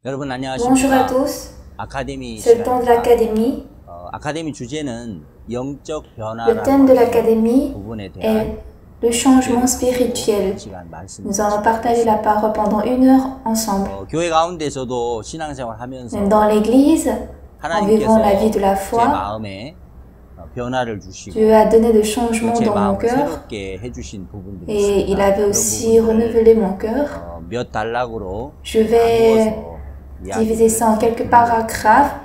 여러분 Bonjour à 안녕하십니까? tous, 아카데미 c'est le temps de 시간입니다. l'académie. 아카데미 주제는 영적 Le 변화라고 thème de 하는 l'académie 부분에 est 대한 le changement spirituel. 시간 말씀을 Nous allons partager la parole pendant 1 heure ensemble. 교회 가운데서도 신앙생활 하면서 Même dans l'église, en vivant la vie de la 제 foi, 마음에 변화를 주시고 Dieu a donné des changements 제 dans mon 마음을 cœur 새롭게 해주신 부분들이 et il 있습니다. avait 그런 aussi 부분들을 renouvelé mon cœur. 몇 단락으로 Je vais 나누어서 diviser ça en quelques paragraphes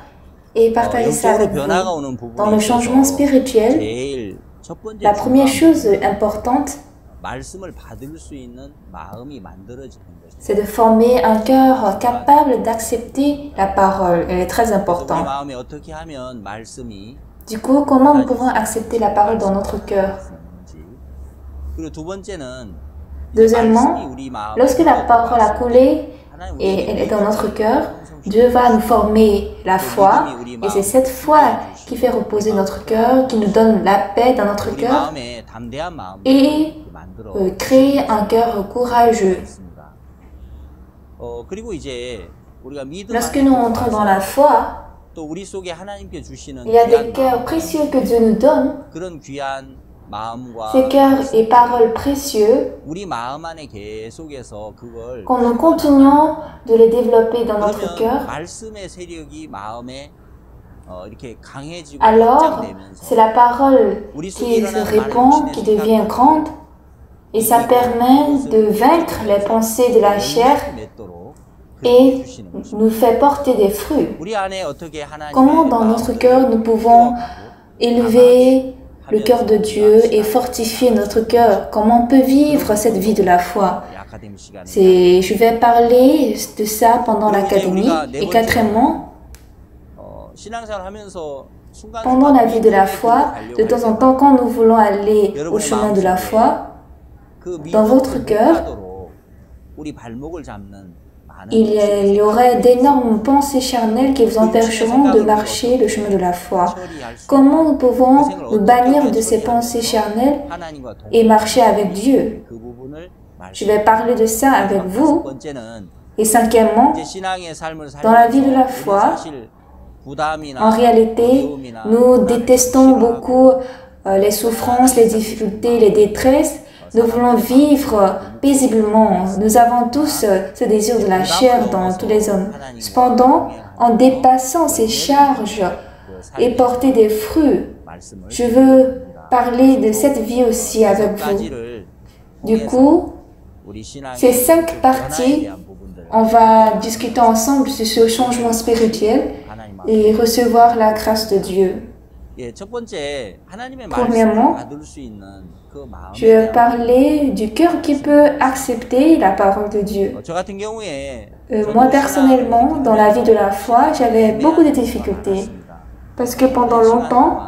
et partager ça avec vous. Dans le changement spirituel, 제일 첫 번째 la première chose importante, 말씀을 받을 수 있는 마음이 만들어지는 것입니다. c'est de former un cœur capable d'accepter la parole. Elle est très 우리 importante. 마음에 어떻게 하면 말씀이 Du coup, comment nous pouvons accepter la parole dans notre cœur? 그리고 두 번째는 Deuxièmement, lorsque la parole a coulé et elle est dans notre cœur, Dieu va nous former la foi et c'est cette foi qui fait reposer notre cœur, qui nous donne la paix dans notre 우리 cœur 마음에 담대한 마음을 et 만들어 créer un cœur courageux. 있습니다. 그리고 이제 우리가 믿음 Lorsque 안에 nous entrons dans la foi, 또 우리 속에 하나님께 주시는 il y a des 귀한 cœurs 마음, précieux que Dieu nous donne. 그런 귀한 마음과 Ces cœurs et paroles précieux, 우리 마음 안에 계속해서 그걸 quand nous continuons de les développer dans notre 그러면 cœur, 말씀의 세력이 마음에 이렇게 강해지고 alors 확장되면서 c'est la parole qui se répand, qui devient grande, et ça permet de vaincre les pensées de la chair 맺도록 et nous fait porter des fruits. 우리 안에 어떻게 하나님의 Comment dans notre cœur nous pouvons élever le cœur de Dieu et fortifier notre cœur? Comment on peut vivre cette vie de la foi? 아카데미 시간에 Je vais parler de ça pendant l'académie. Et quatrièmement, 신앙생활 하면서 pendant la vie de la foi, de temps en temps, quand nous voulons aller au chemin de la foi, dans votre cœur, 우리 발목을 잡는 il y aurait d'énormes pensées charnelles qui vous empêcheront de marcher le chemin de la foi. Comment nous pouvons nous bannir de ces pensées charnelles et marcher avec Dieu? 그 부분을 Je vais parler de ça avec vous. 번째는 Et cinquièmement, 신앙의 삶을 dans la vie de la foi, 사실 부담이나 en réalité, nous détestons beaucoup les souffrances, les difficultés, les détresses. Nous voulons vivre paisiblement. Nous avons tous ce désir de la chair dans tous les hommes. Cependant, en dépassant ces charges et porter des fruits, je veux parler de cette vie aussi avec vous. Du coup, ces 5 parties, on va discuter ensemble sur ce changement spirituel et recevoir la grâce de Dieu. Premièrement, je vais parler du cœur qui peut accepter la parole de Dieu. Moi, personnellement, dans la vie de la foi, j'avais beaucoup de difficultés. Parce que pendant longtemps,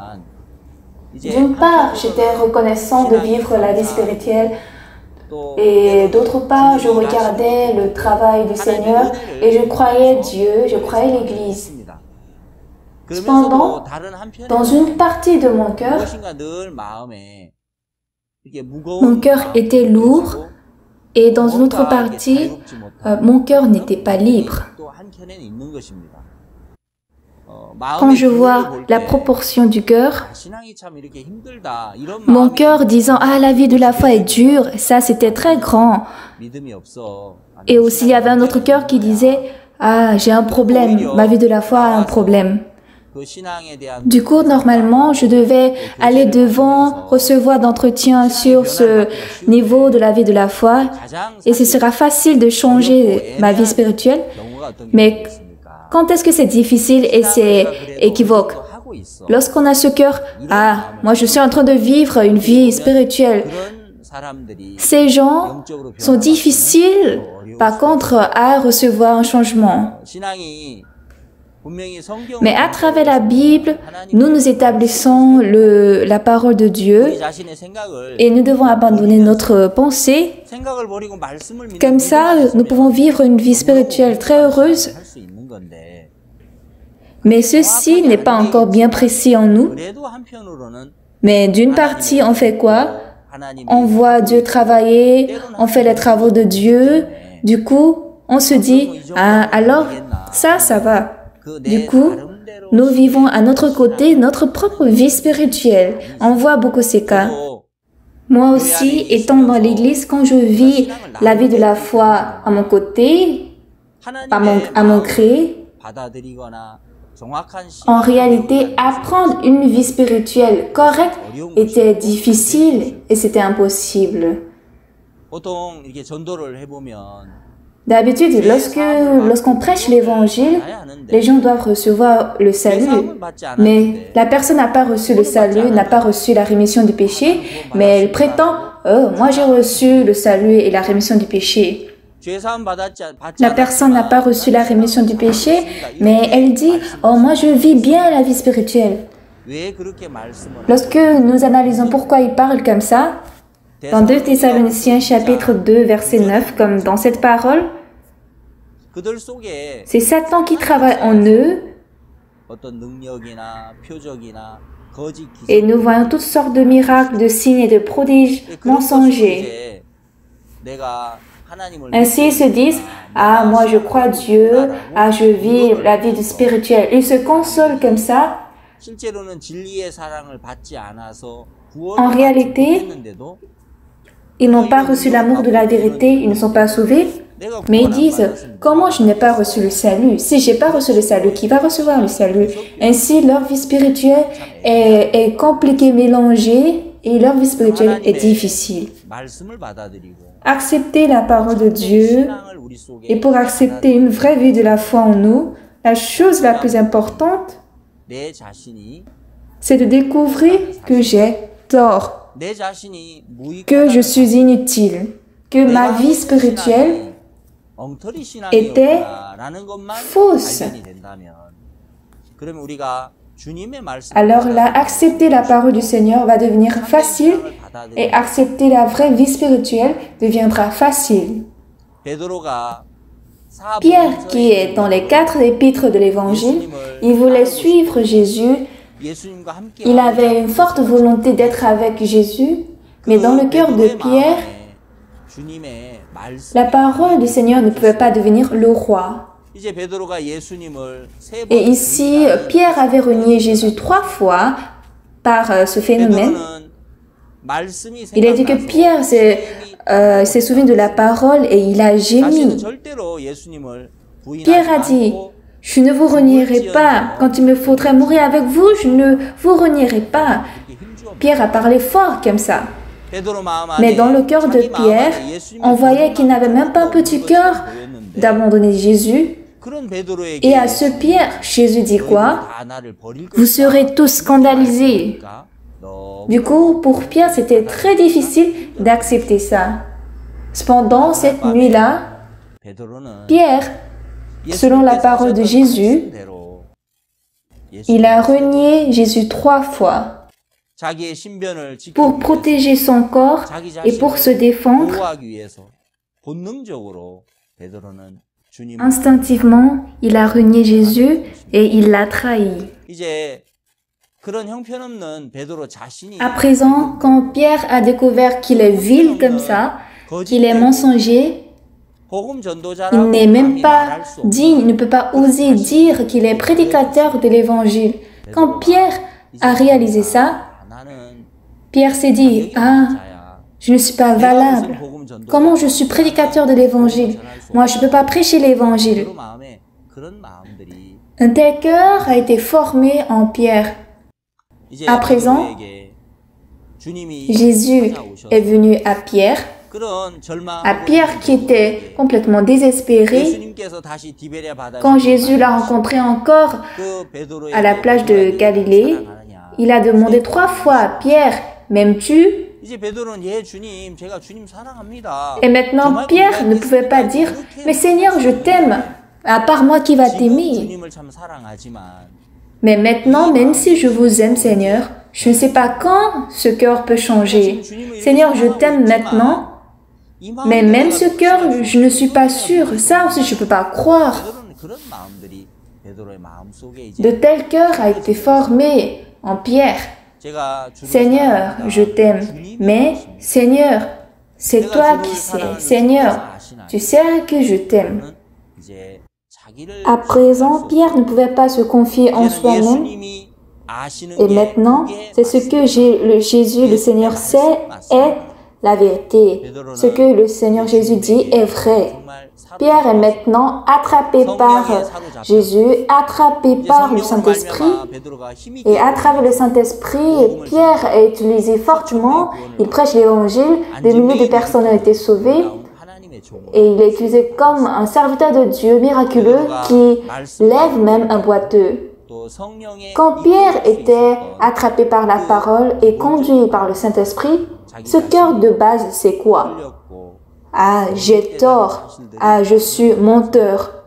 d'une part, j'étais reconnaissant de vivre la vie spirituelle. Et d'autre part, je regardais le travail du Seigneur et je croyais Dieu, je croyais l'Église. Cependant, dans une partie de mon cœur était lourd et dans une autre partie, mon cœur n'était pas libre. Quand je vois la proportion du cœur, mon cœur disant « Ah, la vie de la foi est dure », ça c'était très grand. Et aussi, il y avait un autre cœur qui disait « Ah, j'ai un problème, ma vie de la foi a un problème ». Du coup, normalement, je devais aller devant, recevoir d'entretien sur ce niveau de la vie de la foi et ce sera facile de changer ma vie spirituelle. Mais quand est-ce que c'est difficile et c'est équivoque? Lorsqu'on a ce cœur, ah, moi je suis en train de vivre une vie spirituelle. Ces gens sont difficiles, par contre, à recevoir un changement. Mais à travers la Bible, nous établissons la parole de Dieu et nous devons abandonner notre pensée. Comme ça, nous pouvons vivre une vie spirituelle très heureuse. Mais ceci n'est pas encore bien précis en nous. Mais d'une partie, on fait quoi? On voit Dieu travailler, on fait les travaux de Dieu. Du coup, on se dit, ah, alors, ça va. Du coup, nous vivons à notre côté notre propre vie spirituelle. On voit beaucoup ces cas. Moi aussi, étant dans l'église, quand je vis la vie de la foi à mon côté, à mon gré, en réalité, apprendre une vie spirituelle correcte était difficile et c'était impossible. D'habitude, lorsqu'on prêche l'évangile, les gens doivent recevoir le salut. Mais la personne n'a pas reçu le salut, n'a pas reçu la rémission du péché, mais elle prétend, oh, moi j'ai reçu le salut et la rémission du péché. La personne n'a pas reçu la rémission du péché, mais elle dit, oh, moi je vis bien la vie spirituelle. Lorsque nous analysons pourquoi il parle comme ça, dans 2 Thessaloniciens chapitre 2 verset 9, comme dans cette parole, c'est Satan qui travaille en eux et nous voyons toutes sortes de miracles, de signes et de prodiges mensongers. Ainsi, ils se disent, ah, moi je crois Dieu, ah, je vis la vie spirituelle. Ils se consolent comme ça. En réalité, ils n'ont pas reçu l'amour de la vérité, ils ne sont pas sauvés. Mais ils disent, comment je n'ai pas reçu le salut? Si je n'ai pas reçu le salut, qui va recevoir le salut? Ainsi, leur vie spirituelle est compliquée, mélangée, et leur vie spirituelle est difficile. Accepter la parole de Dieu, et pour accepter une vraie vie de la foi en nous, la chose la plus importante, c'est de découvrir que j'ai tort, que je suis inutile, que ma vie spirituelle était fausse. Alors là, accepter la parole du Seigneur va devenir facile et accepter la vraie vie spirituelle deviendra facile. Pierre, qui est dans les 4 épîtres de l'Évangile, il voulait suivre Jésus. Il avait une forte volonté d'être avec Jésus, mais dans le cœur de Pierre, la parole du Seigneur ne pouvait pas devenir le roi. Et ici, Pierre avait renié Jésus 3 fois par ce phénomène. Il a dit que Pierre s'est souvenu de la parole et il a gémi. Pierre a dit, je ne vous renierai pas. Quand il me faudrait mourir avec vous, je ne vous renierai pas. Pierre a parlé fort comme ça. Mais dans le cœur de Pierre, on voyait qu'il n'avait même pas un petit cœur d'abandonner Jésus. Et à ce Pierre, Jésus dit quoi? Vous serez tous scandalisés. Du coup, pour Pierre, c'était très difficile d'accepter ça. Cependant, cette nuit-là, Pierre, selon la parole de Jésus, il a renié Jésus 3 fois pour protéger son corps et pour se défendre. Instinctivement, il a renié Jésus et il l'a trahi. À présent, quand Pierre a découvert qu'il est vil comme ça, qu'il est mensonger, il n'est même pas digne, il ne peut pas oser dire qu'il est prédicateur de l'Évangile. Quand Pierre a réalisé ça, Pierre s'est dit, ah, je ne suis pas valable. Comment je suis prédicateur de l'Évangile? Moi, je ne peux pas prêcher l'Évangile. Un tel cœur a été formé en Pierre. À présent, Jésus est venu à Pierre qui était complètement désespéré. Quand Jésus l'a rencontré encore à la plage de Galilée, il a demandé 3 fois à Pierre, m'aimes-tu? Et maintenant, Pierre ne pouvait pas dire, mais Seigneur, je t'aime, à part moi qui va t'aimer. Mais maintenant, même si je vous aime, Seigneur, je ne sais pas quand ce cœur peut changer. Seigneur, je t'aime maintenant, mais même ce cœur, je ne suis pas sûr. Ça aussi, je ne peux pas croire. De tels cœurs a été formé en Pierre. Seigneur, je t'aime, mais Seigneur, c'est toi qui sais. Seigneur, tu sais que je t'aime. À présent, Pierre ne pouvait pas se confier en soi-même. Et maintenant, c'est ce que Jésus, le Seigneur, sait est la vérité. Ce que le Seigneur Jésus dit est vrai. Pierre est maintenant attrapé par Jésus, attrapé par le Saint-Esprit. Et à travers le Saint-Esprit, Pierre est utilisé fortement. Il prêche l'Évangile. Des milliers de personnes ont été sauvées. Et il est utilisé comme un serviteur de Dieu miraculeux qui lève même un boiteux. Quand Pierre était attrapé par la parole et conduit par le Saint-Esprit, ce cœur de base, c'est quoi? Ah, j'ai tort. Ah, je suis menteur.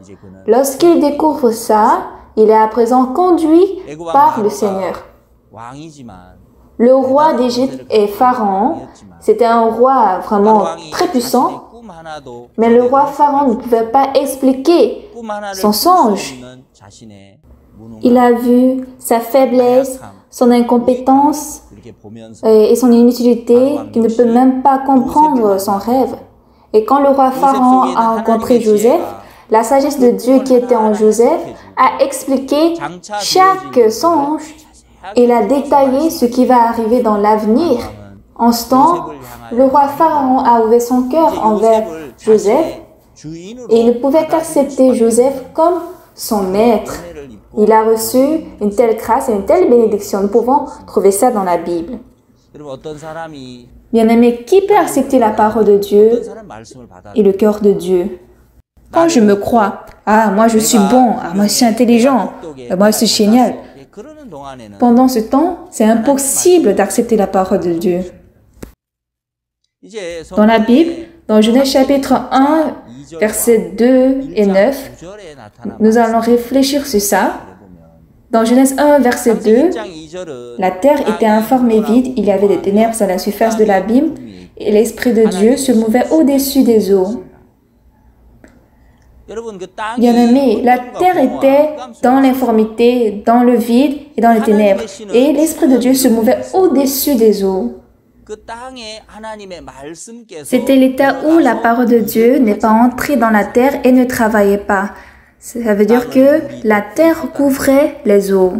Lorsqu'il découvre ça, il est à présent conduit par le Seigneur. Le roi d'Égypte est Pharaon. C'était un roi vraiment très puissant. Mais le roi Pharaon ne pouvait pas expliquer son songe. Il a vu sa faiblesse, son incompétence et son inutilité, qu'il ne peut même pas comprendre son rêve. Et quand le roi Pharaon a rencontré Joseph, la sagesse de Dieu qui était en Joseph a expliqué chaque songe. Il a détaillé ce qui va arriver dans l'avenir. En ce temps, le roi Pharaon a ouvert son cœur envers Joseph et il ne pouvait qu'accepter Joseph comme son maître. Il a reçu une telle grâce et une telle bénédiction. Nous pouvons trouver ça dans la Bible. Bien-aimé, qui peut accepter la parole de Dieu et le cœur de Dieu? Quand je me crois, ah, moi je suis bon, ah, moi je suis intelligent, ah, moi je suis génial. Pendant ce temps, c'est impossible d'accepter la parole de Dieu. Dans la Bible, dans Genèse chapitre 1, versets 2 et 9, nous allons réfléchir sur ça. Dans Genèse 1, verset 2, la terre était informe et vide, il y avait des ténèbres à la surface de l'abîme, et l'Esprit de Dieu se mouvait au-dessus des eaux. Bien-aimés, la terre était dans l'informité, dans le vide et dans les ténèbres, et l'Esprit de Dieu se mouvait au-dessus des eaux. C'était l'état où la parole de Dieu n'est pas entrée dans la terre et ne travaillait pas. Ça veut dire que la terre couvrait les eaux.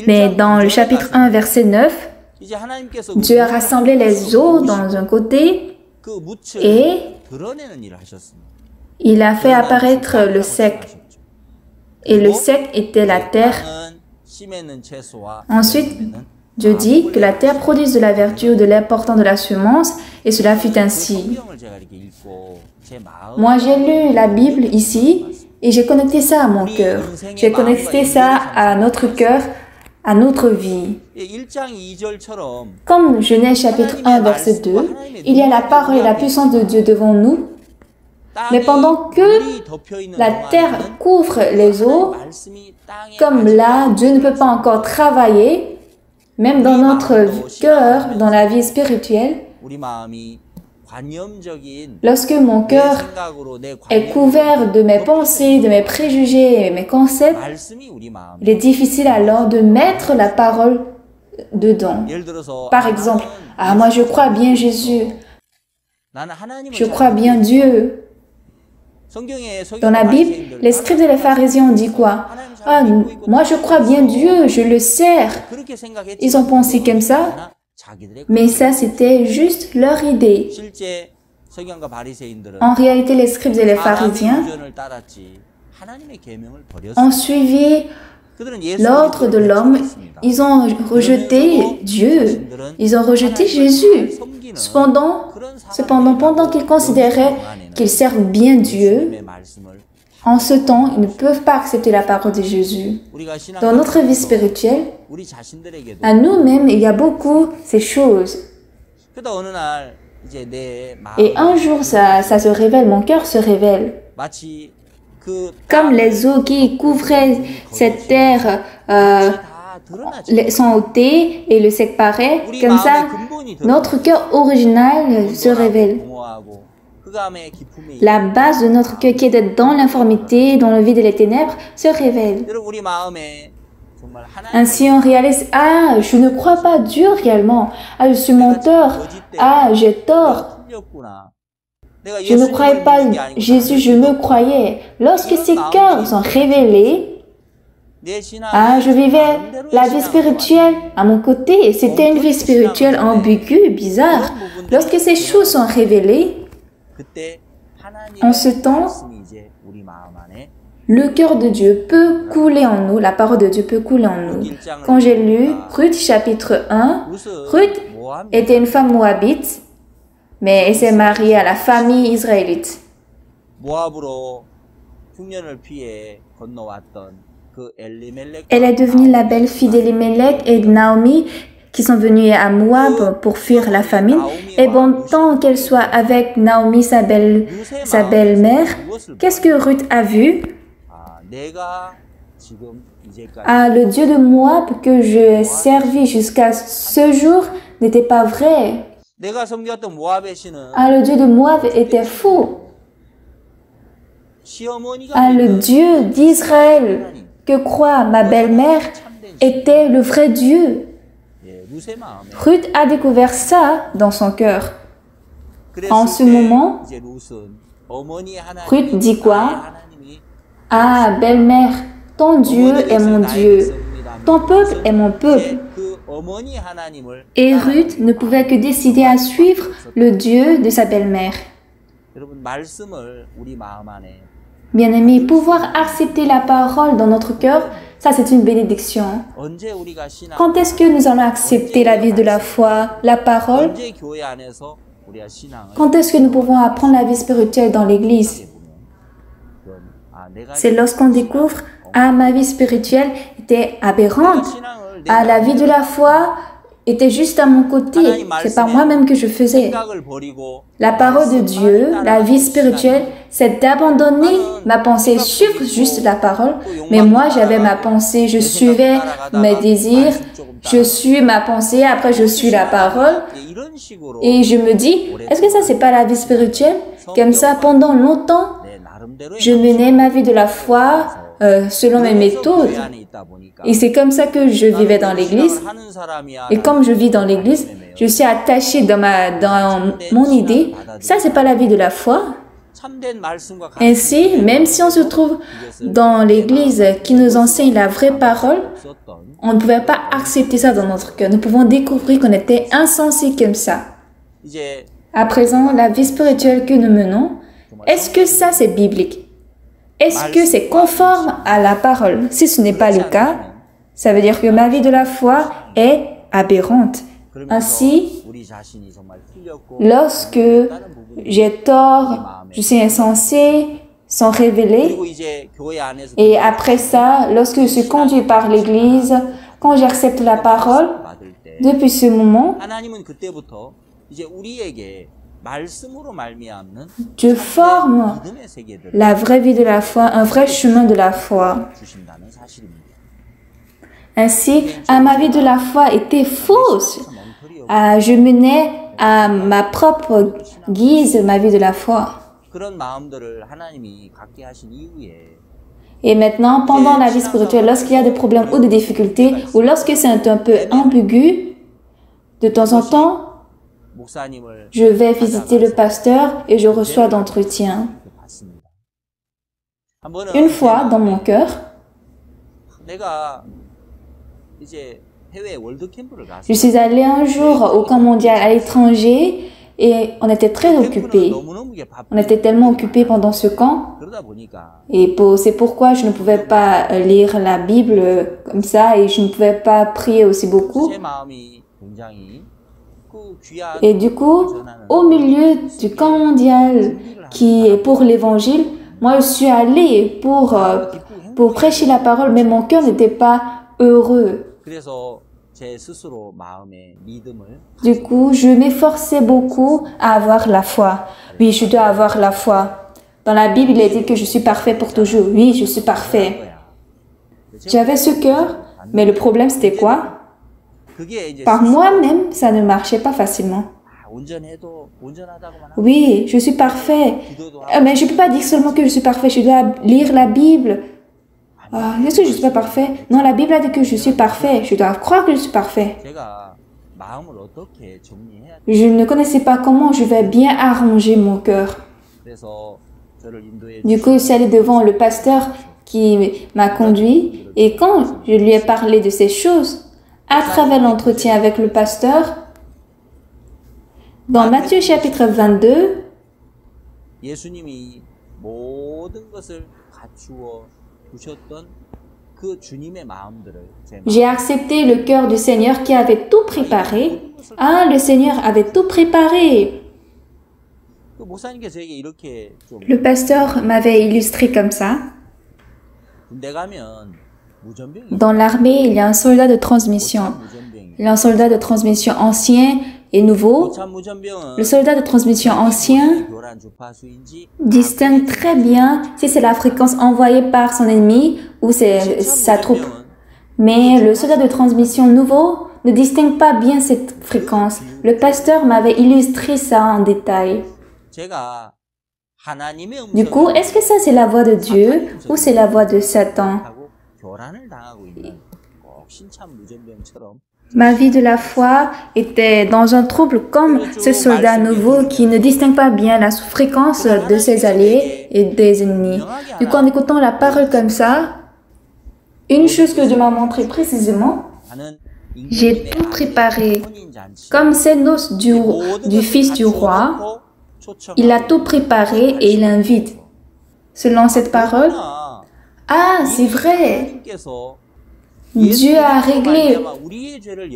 Mais dans le chapitre 1, verset 9, Dieu a rassemblé les eaux dans un côté et il a fait apparaître le sec. Et le sec était la terre. Ensuite, Dieu dit que la terre produise de la verdure, de l'important de la semence, et cela fut ainsi. Moi, j'ai lu la Bible ici, et j'ai connecté ça à mon cœur. J'ai connecté ça à notre cœur, à notre vie. Comme Genèse chapitre 1, verset 2, il y a la parole et la puissance de Dieu devant nous, mais pendant que la terre couvre les eaux, comme là, Dieu ne peut pas encore travailler, même dans notre cœur, dans la vie spirituelle, lorsque mon cœur est couvert de mes pensées, de mes préjugés et mes concepts, il est difficile alors de mettre la parole dedans. Par exemple, « Ah, moi je crois bien Jésus, je crois bien Dieu. » Dans la Bible, les scribes et les pharisiens ont dit quoi? « Ah, moi je crois bien Dieu, je le sers. » Ils ont pensé comme ça, mais ça c'était juste leur idée. En réalité, les scribes et les pharisiens ont suivi l'ordre de l'homme. Ils ont rejeté Dieu, ils ont rejeté Jésus. Cependant, pendant qu'ils considéraient qu'ils servent bien Dieu, en ce temps, ils ne peuvent pas accepter la parole de Jésus. Dans notre vie spirituelle, à nous-mêmes, il y a beaucoup ces choses. Et un jour, ça se révèle, mon cœur se révèle. Comme les eaux qui couvraient cette terre sont ôtées et le sec paraît, comme ça, notre cœur original se révèle. La base de notre cœur qui était dans l'informité, dans le vide et les ténèbres, se révèle. Ainsi, on réalise, ah, je ne crois pas Dieu réellement. Ah, je suis menteur. Ah, j'ai tort. Je ne croyais pas Jésus, je me croyais. Lorsque ces cœurs sont révélés, je vivais la vie spirituelle à mon côté. C'était une vie spirituelle ambiguë, bizarre. Lorsque ces choses sont révélées, en ce temps, le cœur de Dieu peut couler en nous, la parole de Dieu peut couler en nous. Quand j'ai lu Ruth chapitre 1, Ruth était une femme moabite, mais elle s'est mariée à la famille israélite. Elle est devenue la belle-fille d'Elimelech et de Naomi qui sont venues à Moab pour fuir la famine. Et bon, tant qu'elle soit avec Naomi, sa belle-mère, qu'est-ce que Ruth a vu? Le Dieu de Moab que je servis jusqu'à ce jour n'était pas vrai. Le Dieu de Moab était faux. Le Dieu d'Israël que croit ma belle-mère était le vrai Dieu. Ruth a découvert ça dans son cœur. En ce moment, Ruth dit quoi? Belle-mère, ton Dieu est mon Dieu, ton peuple est mon peuple. Et Ruth ne pouvait que décider à suivre le Dieu de sa belle-mère. Bien-aimés, pouvoir accepter la parole dans notre cœur, ça c'est une bénédiction. Quand est-ce que nous allons accepter la vie de la foi, la parole? Quand est-ce que nous pouvons apprendre la vie spirituelle dans l'Église? C'est lorsqu'on découvre, ma vie spirituelle était aberrante. La vie de la foi était juste à mon côté. C'est par moi-même que je faisais. La parole de Dieu, la vie spirituelle, c'est d'abandonner ma pensée, suivre juste la parole. Mais moi, j'avais ma pensée, je suivais mes désirs, je suis ma pensée, après je suis la parole. Et je me dis, est-ce que ça, c'est pas la vie spirituelle? Comme ça, pendant longtemps, je menais ma vie de la foi selon mes méthodes. Et c'est comme ça que je vivais dans l'église. Et comme je vis dans l'église, je suis attachée dans mon idée. Ça, c'est pas la vie de la foi. Ainsi, même si on se trouve dans l'église qui nous enseigne la vraie parole, on ne pouvait pas accepter ça dans notre cœur. Nous pouvons découvrir qu'on était insensés comme ça. À présent, la vie spirituelle que nous menons, est-ce que ça c'est biblique? Est-ce que c'est conforme à la parole? Si ce n'est pas le cas, ça veut dire que ma vie de la foi est aberrante. Ainsi, lorsque j'ai tort, je suis insensé, sont révélés. Et après ça, lorsque je suis conduit par l'Église, quand j'accepte la parole, depuis ce moment, Dieu forme la vraie vie de la foi, un vrai chemin de la foi. Ainsi, ma vie de la foi était fausse. Je menais à ma propre guise ma vie de la foi. Et maintenant, pendant la vie spirituelle, lorsqu'il y a des problèmes ou des difficultés, ou lorsque c'est un peu ambigu, de temps en temps, je vais visiter le pasteur et je reçois d'entretien. Une fois, dans mon cœur, je suis allée un jour au camp mondial à l'étranger et on était très occupés. On était tellement occupés pendant ce camp. Et c'est pourquoi je ne pouvais pas lire la Bible comme ça et je ne pouvais pas prier aussi beaucoup. Et du coup, au milieu du camp mondial qui est pour l'évangile, moi je suis allée pour prêcher la parole, mais mon cœur n'était pas heureux. Du coup, je m'efforçais beaucoup à avoir la foi. Oui, je dois avoir la foi. Dans la Bible, il est dit que je suis parfait pour toujours. Oui, je suis parfait. J'avais ce cœur, mais le problème c'était quoi? Par moi-même, ça ne marchait pas facilement. Oui, je suis parfait. Mais je ne peux pas dire seulement que je suis parfait. Je dois lire la Bible. Est-ce que je ne suis pas parfait? Non, la Bible a dit que je suis parfait. Je dois croire que je suis parfait. Je ne connaissais pas comment je vais bien arranger mon cœur. Du coup, je suis allée devant le pasteur qui m'a conduit et quand je lui ai parlé de ces choses, à travers l'entretien avec le pasteur, dans Matthieu chapitre 22, j'ai accepté le cœur du Seigneur qui avait tout préparé. Ah, le Seigneur avait tout préparé. Le pasteur m'avait illustré comme ça. Dans l'armée, il y a un soldat de transmission. Il y a un soldat de transmission ancien et nouveau. Le soldat de transmission ancien distingue très bien si c'est la fréquence envoyée par son ennemi ou c'est sa troupe. Mais le soldat de transmission nouveau ne distingue pas bien cette fréquence. Le pasteur m'avait illustré ça en détail. Du coup, est-ce que ça c'est la voix de Dieu ou c'est la voix de Satan? Ma vie de la foi était dans un trouble comme ce soldat nouveau qui ne distingue pas bien la fréquence de ses alliés et des ennemis. Du coup, en écoutant la parole comme ça, une chose que Dieu m'a montré précisément, j'ai tout préparé. Comme ces noces du fils du roi, il a tout préparé et il invite. Selon cette parole, ah, c'est vrai. Dieu a réglé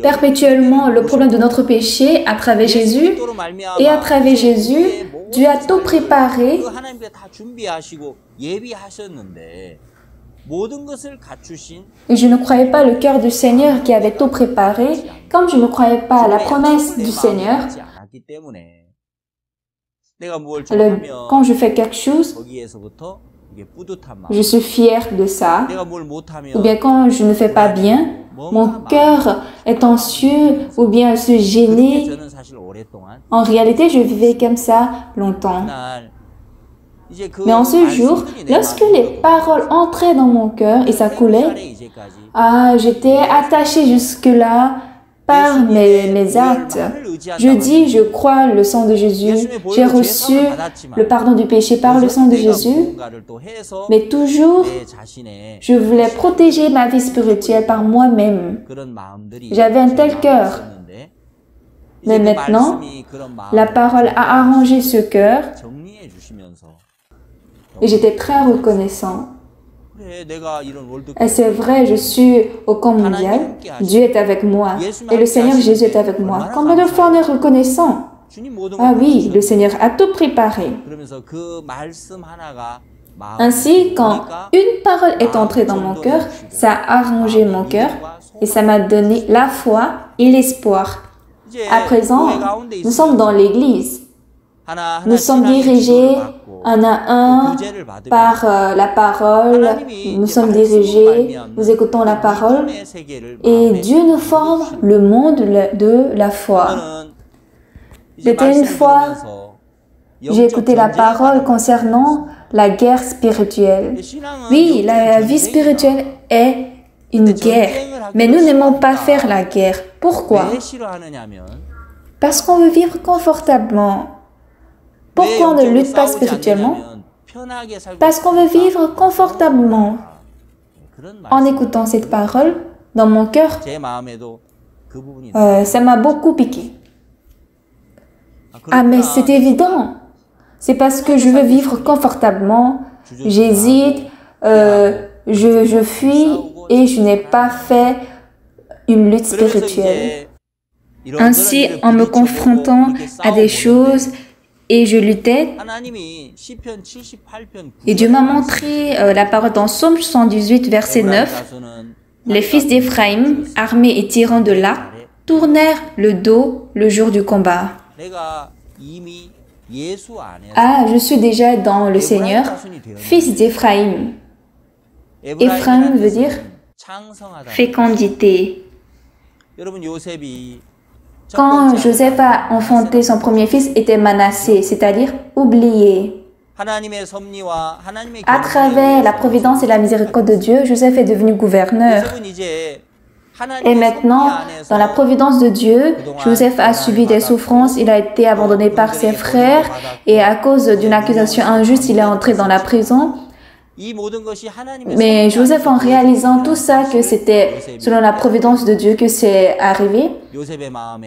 perpétuellement le problème de notre péché à travers Jésus. Et à travers Jésus, Dieu a tout préparé. Et je ne croyais pas le cœur du Seigneur qui avait tout préparé, comme je ne croyais pas à la promesse du Seigneur. Quand je fais quelque chose, je suis fière de ça. Ou bien quand je ne fais pas bien, mon cœur est anxieux ou bien je suis gêné. En réalité, je vivais comme ça longtemps. Mais en ce jour, lorsque les paroles entraient dans mon cœur et ça coulait, j'étais attachée jusque-là par mes actes. Je dis, je crois le sang de Jésus. J'ai reçu le pardon du péché par le sang de Jésus. Mais toujours, je voulais protéger ma vie spirituelle par moi-même. J'avais un tel cœur. Mais maintenant, la parole a arrangé ce cœur et j'étais très reconnaissant. Et c'est vrai, je suis au camp mondial, Dieu est avec moi et le Seigneur Jésus est avec moi. Combien de fois on est reconnaissant? Ah oui, le Seigneur a tout préparé. Ainsi, quand une parole est entrée dans mon cœur, ça a arrangé mon cœur et ça m'a donné la foi et l'espoir. À présent, nous sommes dans l'église. Nous sommes dirigés un à un par la parole. Nous sommes dirigés, nous écoutons la parole et Dieu nous forme le monde de la foi. C'était une fois, j'ai écouté la parole concernant la guerre spirituelle. Oui, la vie spirituelle est une guerre, mais nous n'aimons pas faire la guerre. Pourquoi? Parce qu'on veut vivre confortablement. Pourquoi on ne lutte pas spirituellement? Parce qu'on veut vivre confortablement. En écoutant cette parole, dans mon cœur, ça m'a beaucoup piqué. Ah, mais c'est évident. C'est parce que je veux vivre confortablement. J'hésite, je fuis et je n'ai pas fait une lutte spirituelle. Ainsi, en me confrontant à des choses, et je luttais. Et Dieu m'a montré la parole dans Psaume 118, verset 9. Les fils d'Éphraïm, armés et tirant de l'arc, tournèrent le dos le jour du combat. Ah, je suis déjà dans le Seigneur, fils d'Éphraïm. Éphraïm veut dire fécondité. Quand Joseph a enfanté son premier fils, était Manassé, c'est-à-dire oublié. À travers la providence et la miséricorde de Dieu, Joseph est devenu gouverneur. Et maintenant, dans la providence de Dieu, Joseph a subi des souffrances, il a été abandonné par ses frères et à cause d'une accusation injuste, il est entré dans la prison. Mais Joseph, en réalisant tout ça, que c'était selon la providence de Dieu que c'est arrivé,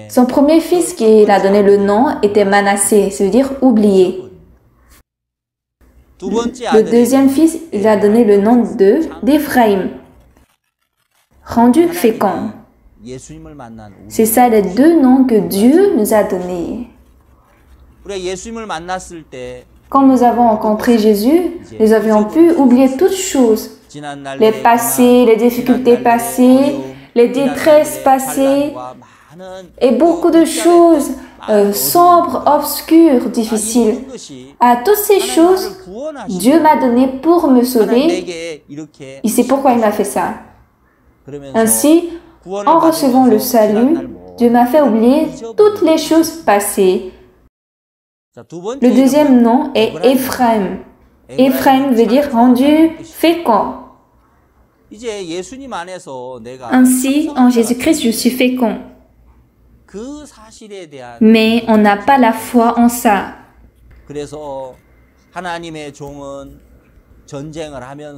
son premier fils qu'il a donné le nom était Manassé, ça veut dire oublié. Le deuxième fils, il a donné le nom d'Éphraïm, rendu fécond. C'est ça les deux noms que Dieu nous a donnés. Quand nous avons rencontré Jésus, nous avions pu oublier toutes choses. Les passés, les difficultés passées, les détresses passées et beaucoup de choses sombres, obscures, difficiles. À toutes ces choses, Dieu m'a donné pour me sauver. Et c'est pourquoi il m'a fait ça. Ainsi, en recevant le salut, Dieu m'a fait oublier toutes les choses passées. Le deuxième nom est Éphraïm. Éphraïm veut dire rendu fécond. Ainsi, en Jésus-Christ, je suis fécond. Mais on n'a pas la foi en ça.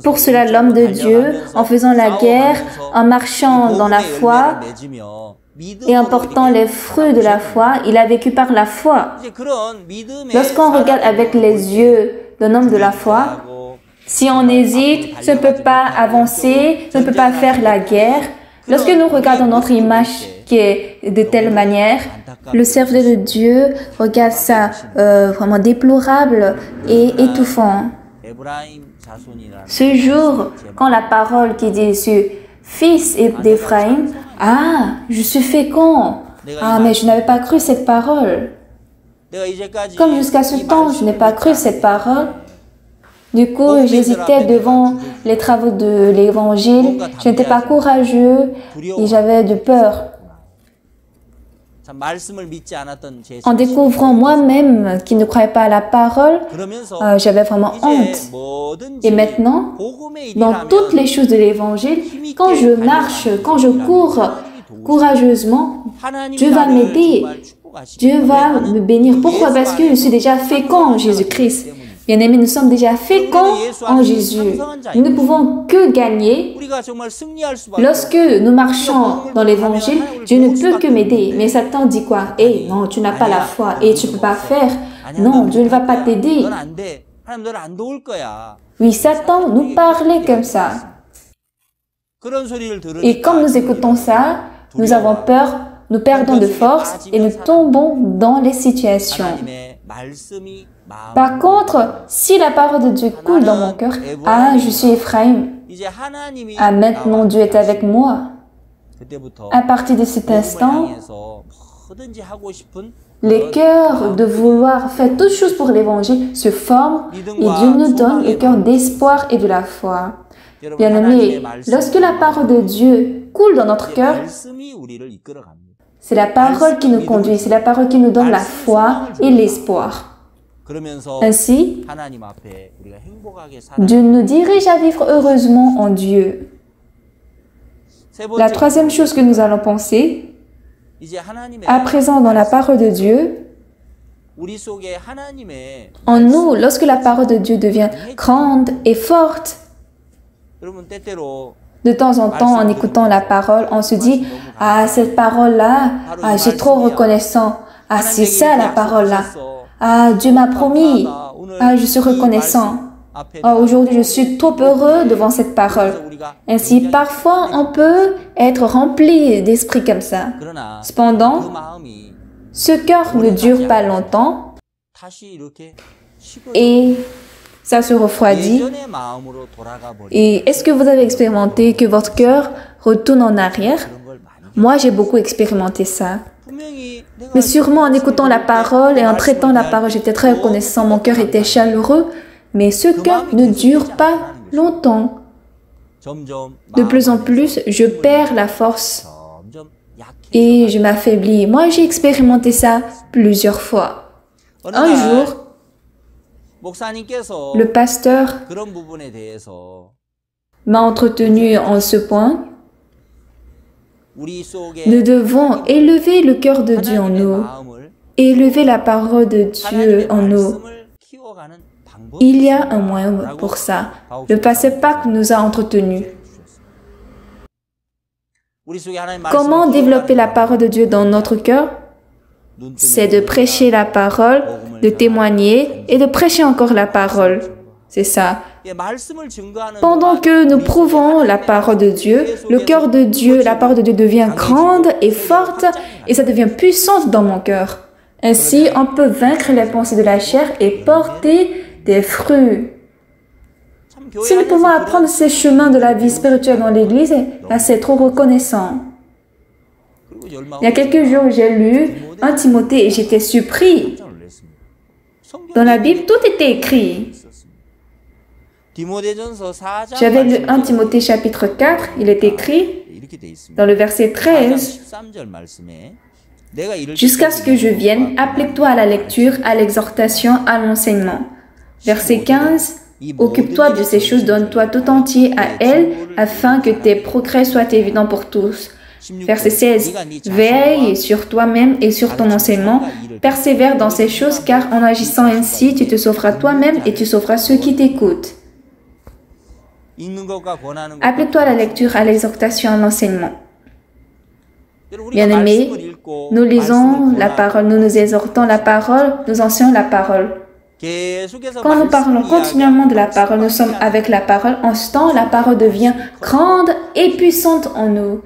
Pour cela, l'homme de Dieu, en faisant la guerre, en marchant dans la foi et en portant les fruits de la foi, il a vécu par la foi. Lorsqu'on regarde avec les yeux d'un homme de la foi, si on hésite, ça ne peut pas avancer, ça ne peut pas faire la guerre. Lorsque nous regardons notre image qui est de telle manière, le serviteur de Dieu regarde ça vraiment déplorable et étouffant. Ce jour, quand la parole qui dit sur fils d'Éphraïm, ah, je suis fécond. Ah, mais je n'avais pas cru cette parole. Comme jusqu'à ce temps, je n'ai pas cru cette parole. Du coup, j'hésitais devant les travaux de l'Évangile. Je n'étais pas courageux et j'avais de peur. En découvrant moi-même qui ne croyais pas à la parole, j'avais vraiment honte. Et maintenant, dans toutes les choses de l'Évangile, quand je marche, quand je cours courageusement, Dieu va m'aider. Dieu va me bénir. Pourquoi? Parce que je suis déjà fécond en Jésus-Christ. Bien-aimés, nous sommes déjà féconds en Jésus. Nous ne pouvons que gagner. Lorsque nous marchons dans l'Évangile, Dieu ne peut que m'aider. Mais Satan dit quoi? Eh, non, tu n'as pas la foi et tu ne peux pas faire. Non, Dieu ne va pas t'aider. Oui, Satan nous parlait comme ça. Et quand nous écoutons ça, nous avons peur, nous perdons de force et nous tombons dans les situations. Par contre, si la parole de Dieu coule dans mon cœur, ah, je suis Éphraïm. Ah, maintenant Dieu est avec moi. À partir de cet instant, les cœurs de vouloir faire toutes choses pour l'Évangile se forment et Dieu nous donne le cœur d'espoir et de la foi. Bien-aimés, lorsque la parole de Dieu coule dans notre cœur, c'est la parole qui nous conduit, c'est la parole qui nous donne la foi et l'espoir. Ainsi, Dieu nous dirige à vivre heureusement en Dieu. La troisième chose que nous allons penser, à présent dans la parole de Dieu, en nous, lorsque la parole de Dieu devient grande et forte, de temps en temps, en écoutant la parole, on se dit « Ah, cette parole-là, ah, je suis trop reconnaissant. Ah, c'est ça la parole-là. Ah, Dieu m'a promis. Ah, je suis reconnaissant. Ah, aujourd'hui, je suis trop heureux devant cette parole. » Ainsi, parfois, on peut être rempli d'esprit comme ça. Cependant, ce cœur ne dure pas longtemps et ça se refroidit. Et est-ce que vous avez expérimenté que votre cœur retourne en arrière? Moi, j'ai beaucoup expérimenté ça. Mais sûrement en écoutant la parole et en traitant la parole, j'étais très reconnaissant, mon cœur était chaleureux, mais ce cœur ne dure pas longtemps. De plus en plus, je perds la force et je m'affaiblis. Moi, j'ai expérimenté ça plusieurs fois. Un jour, le pasteur m'a entretenu en ce point. Nous devons élever le cœur de Dieu en nous, élever la parole de Dieu en nous. Il y a un moyen pour ça. Le passé Pâques nous a entretenus. Comment développer la parole de Dieu dans notre cœur? C'est de prêcher la parole, de témoigner et de prêcher encore la parole. C'est ça. Pendant que nous prouvons la parole de Dieu, le cœur de Dieu, la parole de Dieu devient grande et forte et ça devient puissante dans mon cœur. Ainsi, on peut vaincre les pensées de la chair et porter des fruits. Si nous pouvons apprendre ces chemins de la vie spirituelle dans l'Église, c'est trop reconnaissant. Il y a quelques jours, j'ai lu 1 Timothée et j'étais surpris. Dans la Bible, tout était écrit. J'avais lu 1 Timothée chapitre 4, il est écrit dans le verset 13. Jusqu'à ce que je vienne, applique-toi à la lecture, à l'exhortation, à l'enseignement. Verset 15. Occupe-toi de ces choses, donne-toi tout entier à elles, afin que tes progrès soient évidents pour tous. Verset 16. Veille sur toi-même et sur ton enseignement, persévère dans ces choses, car en agissant ainsi, tu te sauveras toi-même et tu sauveras ceux qui t'écoutent. Applique-toi à la lecture, à l'exhortation, à l'enseignement. Bien-aimés, nous lisons la parole, nous nous exhortons la parole, nous enseignons la parole. Quand nous parlons continuellement de la parole, nous sommes avec la parole, en ce temps, la parole devient grande et puissante en nous.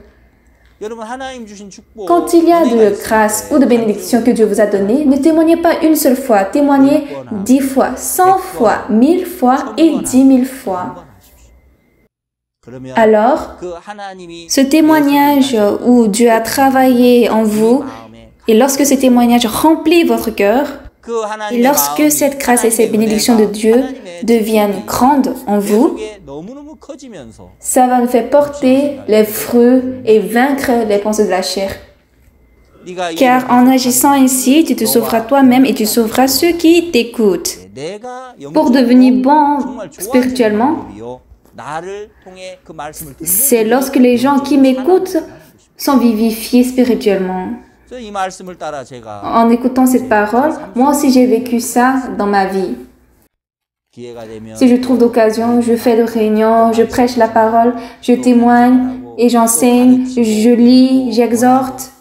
Quand il y a de grâce ou de bénédiction que Dieu vous a donné, ne témoignez pas une seule fois, témoignez 10 fois, 100 fois, 1000 fois et 10 000 fois. Alors, ce témoignage où Dieu a travaillé en vous, et lorsque ce témoignage remplit votre cœur, et lorsque cette grâce et cette bénédiction de Dieu deviennent grandes en vous, ça va nous faire porter les fruits et vaincre les pensées de la chair. Car en agissant ainsi, tu te sauveras toi-même et tu sauveras ceux qui t'écoutent. Pour devenir bon spirituellement, c'est lorsque les gens qui m'écoutent sont vivifiés spirituellement. En écoutant cette parole, moi aussi j'ai vécu ça dans ma vie. Si je trouve d'occasion, je fais des réunions, je prêche la parole, je témoigne et j'enseigne, je lis, j'exhorte.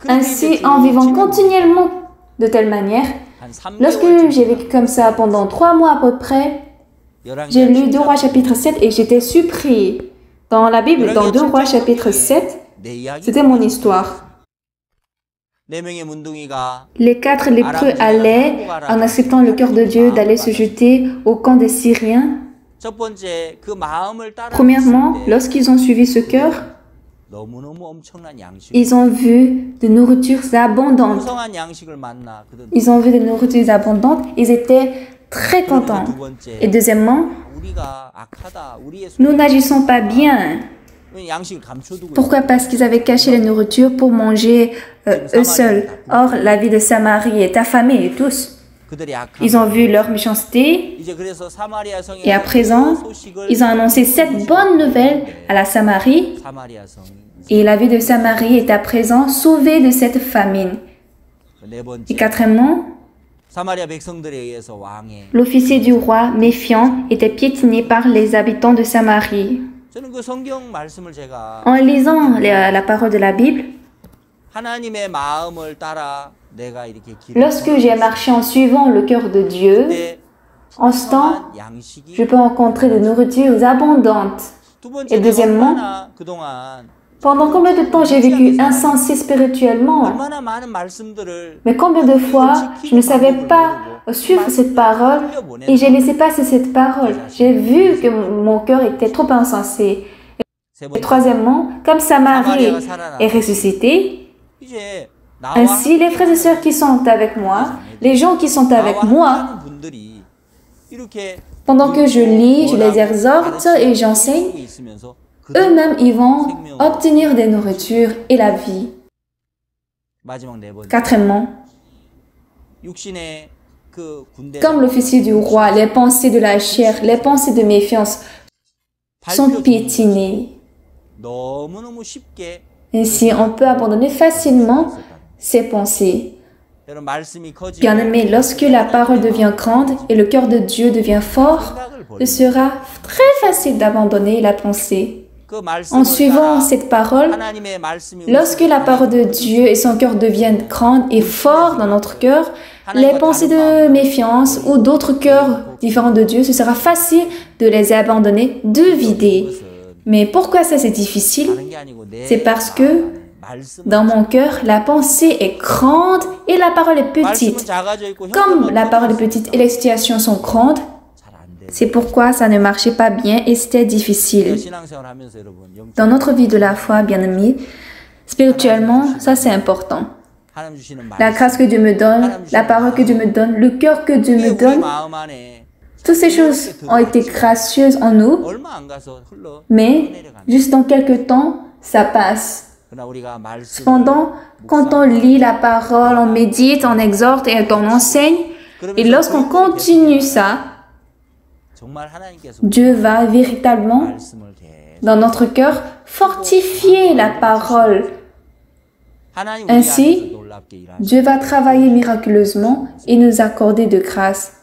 Ainsi, en vivant continuellement de telle manière, lorsque j'ai vécu comme ça pendant 3 mois à peu près, j'ai lu 2 Rois chapitre 7 et j'étais surpris. Dans la Bible, dans 2 Rois chapitre 7, c'était mon histoire. Les 4 lépreux allaient, en acceptant le cœur de Dieu, d'aller se jeter au camp des Syriens. Premièrement, lorsqu'ils ont suivi ce cœur, ils ont vu de nourritures abondantes. Ils ont vu de nourritures abondantes, ils étaient très contents. Et deuxièmement, nous n'agissons pas bien. Pourquoi? Parce qu'ils avaient caché la nourriture pour manger eux seuls. Or, la vie de Samarie est affamée, et tous. Ils ont vu leur méchanceté et à présent, ils ont annoncé cette bonne nouvelle à la Samarie et la vie de Samarie est à présent sauvée de cette famine. Et quatrièmement, l'officier du roi, méfiant, était piétiné par les habitants de Samarie. En lisant la parole de la Bible, lorsque j'ai marché en suivant le cœur de Dieu, en ce temps, je peux rencontrer de nourritures abondantes. Et deuxièmement, pendant combien de temps j'ai vécu insensé spirituellement? Mais combien de fois je ne savais pas suivre cette parole et j'ai laissé passer cette parole. J'ai vu que mon cœur était trop insensé. Et troisièmement, comme Samarie est ressuscitée, ainsi les frères et sœurs qui sont avec moi, les gens qui sont avec moi, pendant que je lis, je les exhorte et j'enseigne, eux-mêmes, ils vont obtenir des nourritures et la vie. Quatrièmement, comme l'officier du roi, les pensées de la chair, les pensées de méfiance sont piétinées. Ainsi, on peut abandonner facilement ses pensées. Bien-aimés, lorsque la parole devient grande et le cœur de Dieu devient fort, ce sera très facile d'abandonner la pensée. En suivant cette parole, lorsque la parole de Dieu et son cœur deviennent grandes et fortes dans notre cœur, les pensées de méfiance ou d'autres cœurs différents de Dieu, ce sera facile de les abandonner, de vider. Mais pourquoi ça c'est difficile? C'est parce que dans mon cœur, la pensée est grande et la parole est petite. Comme la parole est petite et les situations sont grandes, c'est pourquoi ça ne marchait pas bien et c'était difficile. Dans notre vie de la foi, bien-aimés, spirituellement, ça c'est important. La grâce que Dieu me donne, la parole que Dieu me donne, le cœur que Dieu me donne, toutes ces choses ont été gracieuses en nous, mais juste dans quelques temps, ça passe. Cependant, quand on lit la parole, on médite, on exhorte et on enseigne, et lorsqu'on continue ça, Dieu va véritablement, dans notre cœur, fortifier la parole. Ainsi, Dieu va travailler miraculeusement et nous accorder de grâce.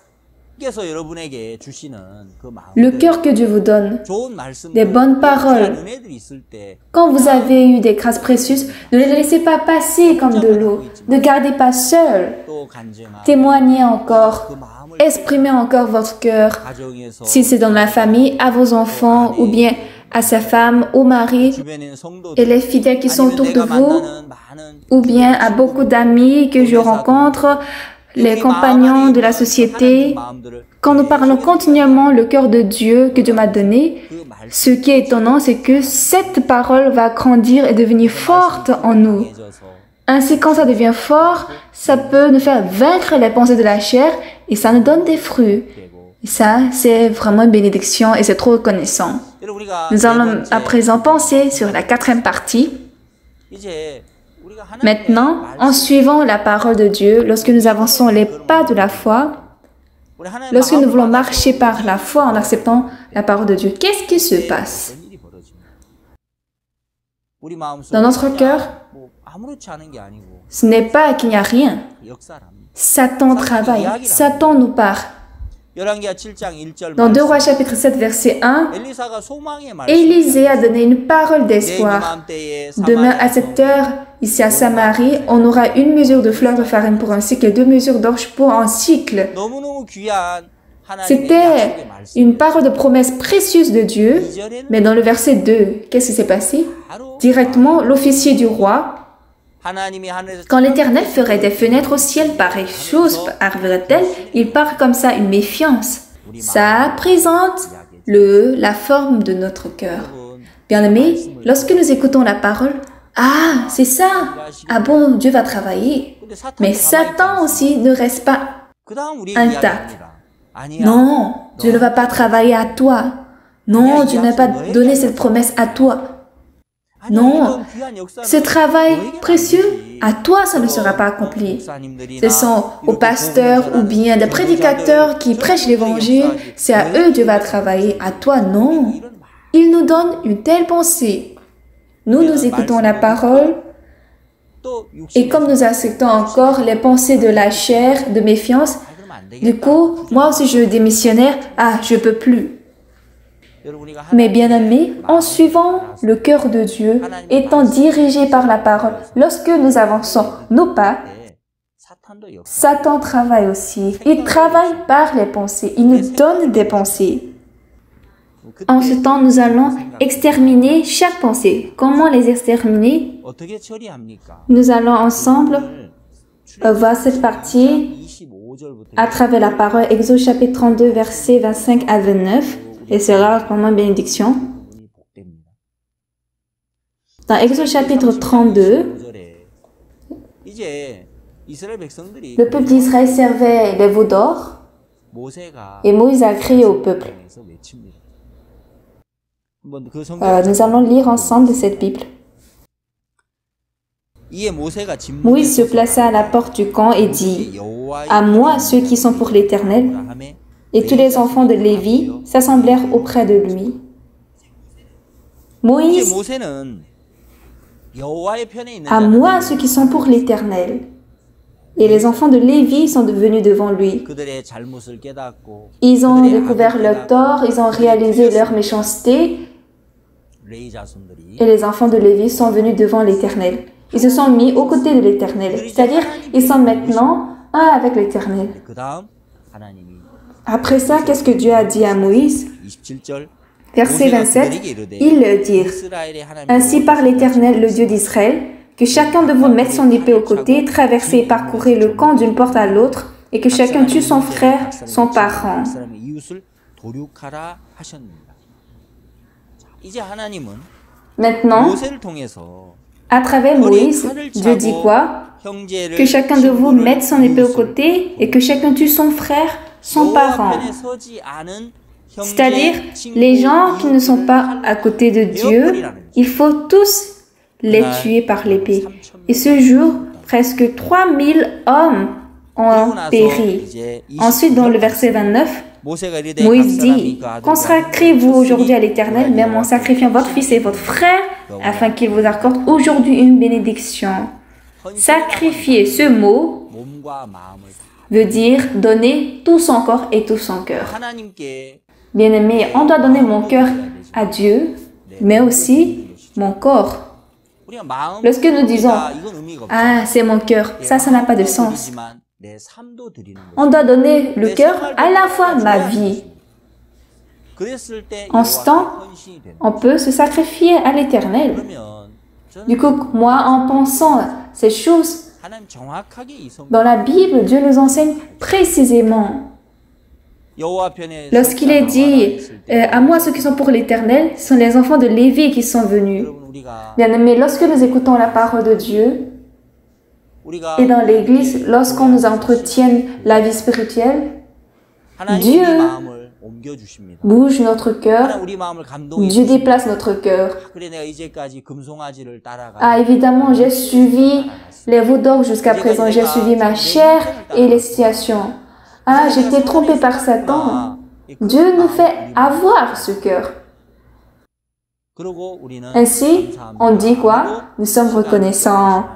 Le cœur que Dieu vous donne, des bonnes paroles. Quand vous avez eu des grâces précieuses, ne les laissez pas passer comme de l'eau. Ne gardez pas seul. Témoignez encore. Exprimez encore votre cœur. Si c'est dans la famille, à vos enfants ou bien à sa femme, au mari et les fidèles qui sont autour de vous, ou bien à beaucoup d'amis que je rencontre, les compagnons de la société. Quand nous parlons continuellement le cœur de Dieu que Dieu m'a donné, ce qui est étonnant, c'est que cette parole va grandir et devenir forte en nous. Ainsi, quand ça devient fort, ça peut nous faire vaincre les pensées de la chair et ça nous donne des fruits. Et ça, c'est vraiment une bénédiction et c'est trop reconnaissant. Nous allons à présent penser sur la quatrième partie. Maintenant, en suivant la parole de Dieu, lorsque nous avançons les pas de la foi, lorsque nous voulons marcher par la foi en acceptant la parole de Dieu, qu'est-ce qui se passe? Dans notre cœur, ce n'est pas qu'il n'y a rien. Satan travaille, Satan nous parle. Dans 2 Rois chapitre 7 verset 1, Élisée a donné une parole d'espoir. Demain à cette heure, ici à Samarie, on aura 1 mesure de fleur de farine pour un cycle et 2 mesures d'orge pour un cycle. C'était une parole de promesse précieuse de Dieu, mais dans le verset 2, qu'est-ce qui s'est passé? Directement, l'officier du roi, quand l'Éternel ferait des fenêtres au ciel, pareille chose arriverait-elle? Il parle comme ça, une méfiance. Ça présente la forme de notre cœur. Bien-aimés, lorsque nous écoutons la parole, ah, c'est ça. Ah bon, Dieu va travailler. Mais Satan aussi ne reste pas intact. Non, Dieu ne va pas travailler à toi. Non, Dieu n'a pas donné cette promesse à toi. Non, ce travail précieux, à toi, ça ne sera pas accompli. Ce sont aux pasteurs ou bien des prédicateurs qui prêchent l'évangile, c'est à eux Dieu va travailler. À toi, non. Il nous donne une telle pensée. Nous écoutons la parole et comme nous acceptons encore les pensées de la chair, de méfiance, du coup, moi aussi je suis missionnaire, je ne peux plus. Mais bien-aimés, en suivant le cœur de Dieu, étant dirigés par la parole, lorsque nous avançons nos pas, Satan travaille aussi. Il travaille par les pensées. Il nous donne des pensées. En ce temps, nous allons exterminer chaque pensée. Comment les exterminer? Nous allons ensemble voir cette partie à travers la parole, Exode chapitre 32, versets 25 à 29. Et sera vraiment une bénédiction. Dans Exode chapitre 32, le peuple d'Israël servait les veaux d'or et Moïse a crié au peuple. Nous allons lire ensemble cette Bible. Moïse se plaça à la porte du camp et dit, « À moi ceux qui sont pour l'Éternel ». Et tous les enfants de Lévi s'assemblèrent auprès de lui. Moïse, à moi ceux qui sont pour l'Éternel. Et les enfants de Lévi sont devenus devant lui. Ils ont découvert leur tort, ils ont réalisé leur méchanceté. Et les enfants de Lévi sont venus devant l'Éternel. Ils se sont mis aux côtés de l'Éternel. C'est-à-dire, ils sont maintenant un avec l'Éternel. Après ça, qu'est-ce que Dieu a dit à Moïse? Verset 27, ils leur dirent, « Ainsi parle l'Éternel, le Dieu d'Israël, que chacun de vous mette son épée au côté, traverse et parcourez le camp d'une porte à l'autre, et que chacun tue son frère, son parent. » Maintenant, à travers Moïse, Dieu dit quoi? Que chacun de vous mette son épée au côté et que chacun tue son frère, son parent. C'est-à-dire, les gens qui ne sont pas à côté de Dieu, il faut tous les tuer par l'épée. Et ce jour, presque 3000 hommes ont péri. Ensuite, dans le verset 29, Moïse dit, « Consacrez-vous aujourd'hui à l'Éternel, même en sacrifiant votre fils et votre frère, afin qu'il vous accorde aujourd'hui une bénédiction. » Sacrifier, ce mot veut dire donner tout son corps et tout son cœur. Bien-aimé, on doit donner mon cœur à Dieu, mais aussi mon corps. Lorsque nous disons « Ah, c'est mon cœur », ça n'a pas de sens. On doit donner le cœur à la fois ma vie. En ce temps, on peut se sacrifier à l'Éternel. Du coup, moi, en pensant ces choses, dans la Bible, Dieu nous enseigne précisément. Lorsqu'il est dit « À moi, ceux qui sont pour l'Éternel, ce sont les enfants de Lévi qui sont venus. » Bien-aimés, lorsque nous écoutons la parole de Dieu, et dans l'Église, lorsqu'on nous entretient la vie spirituelle, Dieu bouge notre cœur, Dieu déplace notre cœur. Ah, évidemment, j'ai suivi les veaux d'or jusqu'à présent, j'ai suivi ma chair et les situations. Ah, j'étais trompé par Satan. Dieu nous fait avoir ce cœur. Ainsi, on dit quoi? Nous sommes reconnaissants.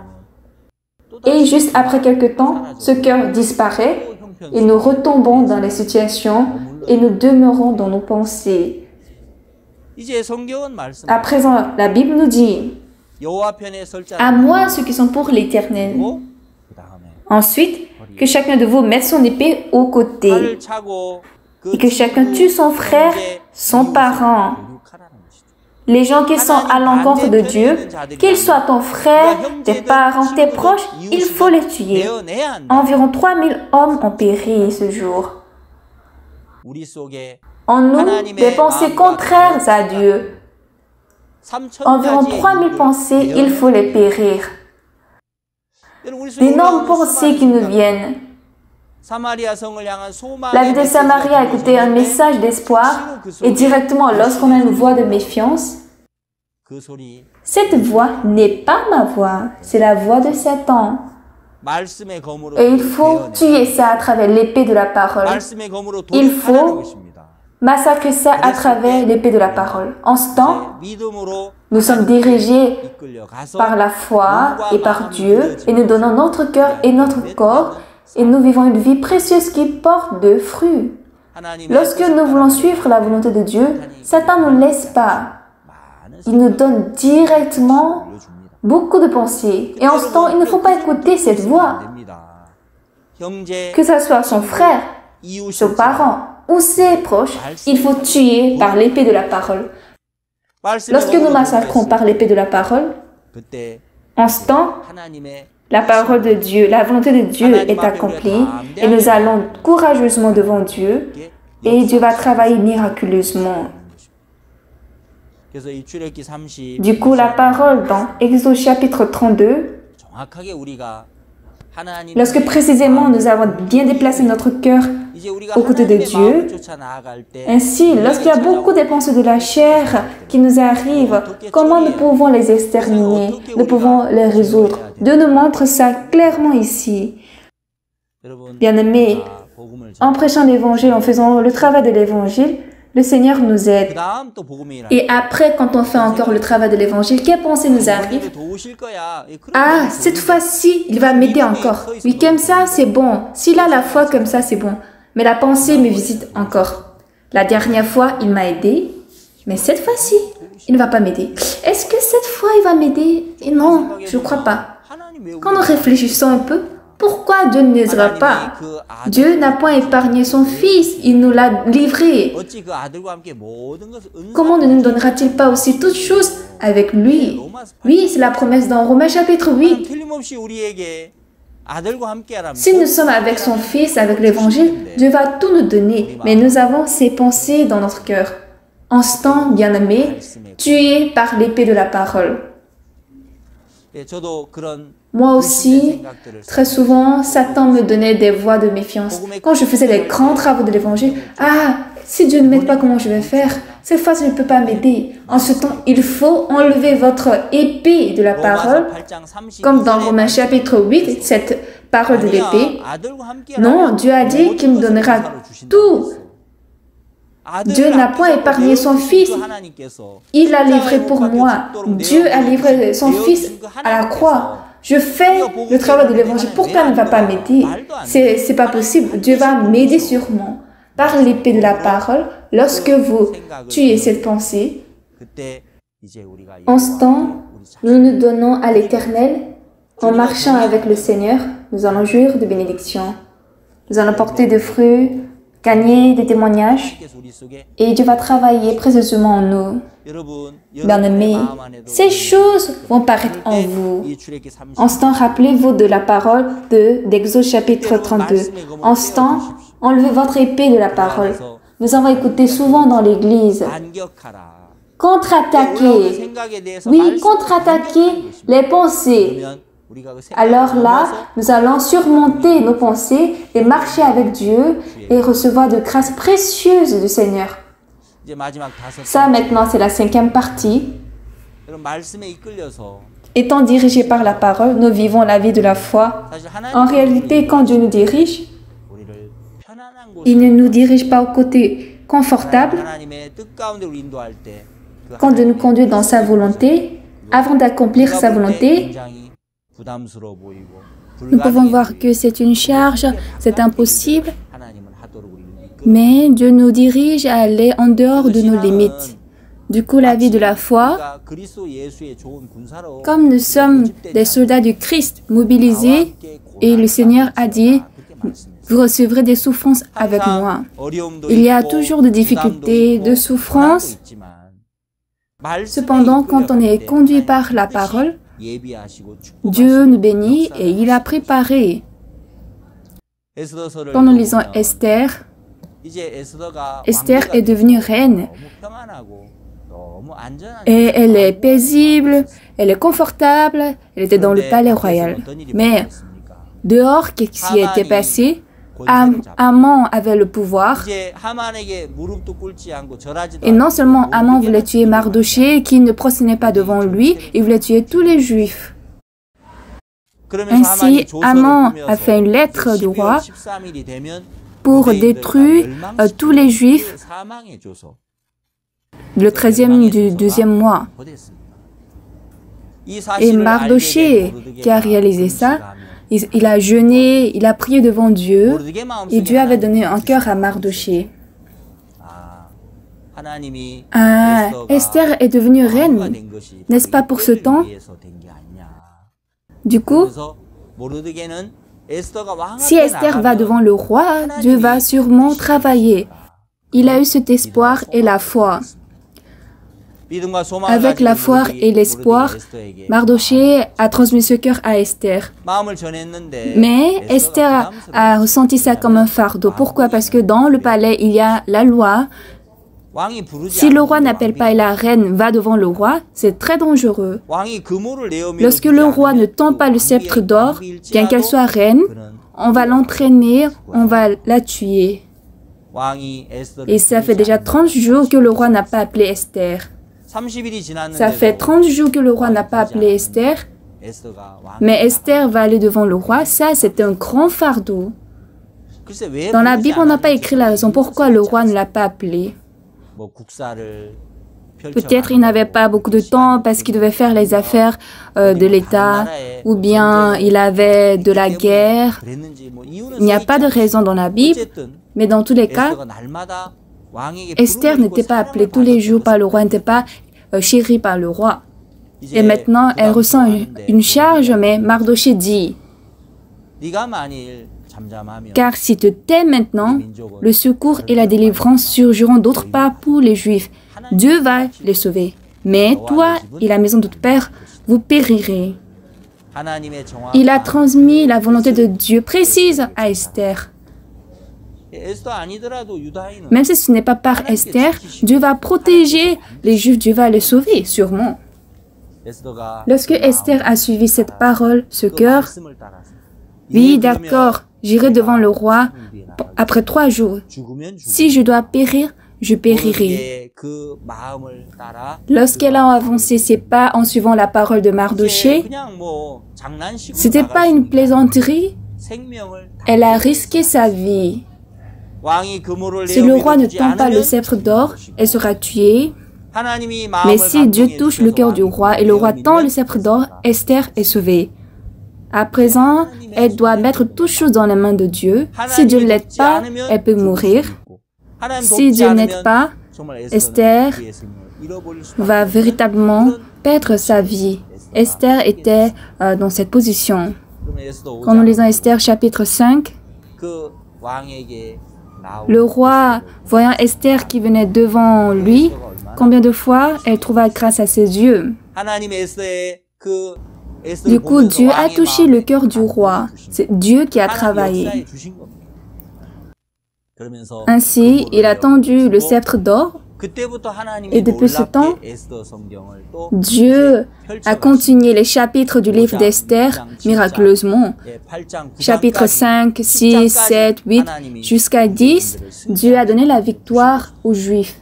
Et juste après quelque temps, ce cœur disparaît et nous retombons dans les situations et nous demeurons dans nos pensées. À présent, la Bible nous dit « À moi ceux qui sont pour l'Éternel. » Ensuite, que chacun de vous mette son épée au côté et que chacun tue son frère, son parent. Les gens qui sont à l'encontre de Dieu, qu'ils soient ton frère, tes parents, tes proches, il faut les tuer. Environ 3000 hommes ont péri ce jour. En nous, des pensées contraires à Dieu. Environ 3000 pensées, il faut les périr. D'énormes pensées qui nous viennent. La vie de Samarie a écouté un message d'espoir et directement lorsqu'on a une voix de méfiance, cette voix n'est pas ma voix, c'est la voix de Satan. Et il faut tuer ça à travers l'épée de la parole. Il faut massacrer ça à travers l'épée de la parole. En ce temps, nous sommes dirigés par la foi et par Dieu et nous donnons notre cœur et notre corps et nous vivons une vie précieuse qui porte de fruits. Lorsque nous voulons suivre la volonté de Dieu, Satan ne nous laisse pas. Il nous donne directement beaucoup de pensées. Et en ce temps, il ne faut pas écouter cette voix. Que ce soit son frère, son parent ou ses proches, il faut tuer par l'épée de la parole. Lorsque nous massacrons par l'épée de la parole, en ce temps, la parole de Dieu, la volonté de Dieu est accomplie et nous allons courageusement devant Dieu et Dieu va travailler miraculeusement. Du coup, la parole dans Exode chapitre 32, lorsque précisément nous avons bien déplacé notre cœur aux côtés de Dieu, ainsi, lorsqu'il y a beaucoup de pensées de la chair qui nous arrivent, comment nous pouvons les exterminer, nous pouvons les résoudre. Dieu nous montre ça clairement ici. Bien-aimés, en prêchant l'évangile, en faisant le travail de l'évangile, Le Seigneur nous aide. Et après, quand on fait encore le travail de l'évangile, quelle pensée nous arrive? Ah, cette fois-ci, il va m'aider encore. Oui, comme ça, c'est bon. S'il a la foi comme ça, c'est bon. Mais la pensée me visite encore. La dernière fois, il m'a aidé. Mais cette fois-ci, il ne va pas m'aider. Est-ce que cette fois, il va m'aider? Non, je ne crois pas. Quand nous réfléchissons un peu, pourquoi Dieu ne n'aidera pas? Dieu n'a point épargné son Fils, il nous l'a livré. Comment ne nous donnera-t-il pas aussi toutes choses avec lui? Oui, c'est la promesse dans Romains chapitre 8. Si nous sommes avec son Fils, avec l'Évangile, Dieu va tout nous donner. Mais nous avons ses pensées dans notre cœur. En ce temps, bien-aimé, tué par l'épée de la parole. Moi aussi, très souvent, Satan me donnait des voix de méfiance. Quand je faisais les grands travaux de l'Évangile, ah, si Dieu ne m'aide pas, comment je vais faire? Cette fois, il ne peut pas m'aider. En ce temps, il faut enlever votre épée de la parole, comme dans Romains chapitre 8, cette parole de l'épée. Non, Dieu a dit qu'il me donnera tout. Dieu n'a point épargné son Fils. Il l'a livré pour moi. Dieu a livré son Fils à la croix. Je fais le travail de l'Évangile. Pourquoi il ne va pas m'aider? C'est pas possible. Dieu va m'aider sûrement. Par l'épée de la parole, lorsque vous tuez cette pensée, en ce temps, nous nous donnons à l'Éternel. En marchant avec le Seigneur, nous allons jouir de bénédictions. Nous allons porter des fruits, gagner des témoignages, et Dieu va travailler précieusement en nous. Bien-aimés, ces choses vont paraître en vous. En ce temps, rappelez-vous de la parole d'Exode chapitre 32. En ce temps, enlevez votre épée de la parole. Nous avons écouté souvent dans l'Église. Contre-attaquer. Oui, contre-attaquer les pensées. Alors là, nous allons surmonter nos pensées et marcher avec Dieu et recevoir de grâces précieuses du Seigneur. Ça, maintenant, c'est la 5e partie. Étant dirigés par la parole, nous vivons la vie de la foi. En réalité, quand Dieu nous dirige, il ne nous dirige pas au côté confortable. Quand Dieu nous conduit dans sa volonté, avant d'accomplir sa volonté, nous pouvons voir que c'est une charge, c'est impossible, mais Dieu nous dirige à aller en dehors de nos limites. Du coup, la vie de la foi, comme nous sommes des soldats du Christ mobilisés, et le Seigneur a dit, vous recevrez des souffrances avec moi. Il y a toujours des difficultés, de souffrances. Cependant, quand on est conduit par la parole, Dieu nous bénit et il a préparé. Quand nous lisons Esther, Esther est devenue reine. Et elle est paisible, elle est confortable, elle était dans le palais royal. Mais dehors, qu'est-ce qui était passé? Haman avait le pouvoir. Et non seulement Haman voulait tuer Mardochée, qui ne prosternait pas devant lui, il voulait tuer tous les Juifs. Ainsi, Haman a fait une lettre du roi pour détruire tous les Juifs le 13e du 12e mois. Et Mardochée, qui a réalisé ça, il a jeûné, il a prié devant Dieu, et Dieu avait donné un cœur à Mardochée. Ah, Esther est devenue reine, n'est-ce pas pour ce temps? Du coup, si Esther va devant le roi, Dieu va sûrement travailler. Il a eu cet espoir et la foi. Avec la foi et l'espoir, Mardochée a transmis ce cœur à Esther. Mais Esther a ressenti ça comme un fardeau. Pourquoi? Parce que dans le palais, il y a la loi. Si le roi n'appelle pas et la reine va devant le roi, c'est très dangereux. Lorsque le roi ne tend pas le sceptre d'or, bien qu'elle soit reine, on va l'entraîner, on va la tuer. Et ça fait déjà 30 jours que le roi n'a pas appelé Esther. Ça fait 30 jours que le roi n'a pas appelé Esther, mais Esther va aller devant le roi. Ça, c'est un grand fardeau. Dans la Bible, on n'a pas écrit la raison pourquoi le roi ne l'a pas appelé. Peut-être il n'avait pas beaucoup de temps parce qu'il devait faire les affaires de l'État, ou bien il avait de la guerre. Il n'y a pas de raison dans la Bible, mais dans tous les cas, Esther n'était pas appelée tous les jours par le roi, n'était pas chérie par le roi. Et maintenant, elle ressent une charge, mais Mardochée dit, car si tu t'aimes maintenant, le secours et la délivrance surgiront d'autre part pour les Juifs. Dieu va les sauver. Mais toi et la maison de ton père, vous périrez. Il a transmis la volonté de Dieu précise à Esther. Même si ce n'est pas par Esther, Dieu va protéger les Juifs, Dieu va les sauver, sûrement. Lorsque Esther a suivi cette parole, ce cœur, oui, d'accord, j'irai devant le roi après 3 jours. Si je dois périr, je périrai. Lorsqu'elle a avancé ses pas en suivant la parole de Mardochée, ce n'était pas une plaisanterie, elle a risqué sa vie. Si le roi ne tend pas le sceptre d'or, elle sera tuée. Mais si Dieu touche le cœur du roi et le roi tend le sceptre d'or, Esther est sauvée. À présent, elle doit mettre toutes choses dans les mains de Dieu. Si Dieu ne l'aide pas, elle peut mourir. Si Dieu n'aide pas, Esther va véritablement perdre sa vie. Esther était dans cette position. Quand nous lisons Esther chapitre 5, le roi, voyant Esther qui venait devant lui, combien de fois elle trouva grâce à ses yeux. Du coup, Dieu a touché le cœur du roi. C'est Dieu qui a travaillé. Ainsi, il a tendu le sceptre d'or. Et depuis ce temps, Dieu a continué les chapitres du livre d'Esther miraculeusement. Chapitre 5, 6, 7, 8, jusqu'à 10, Dieu a donné la victoire aux Juifs.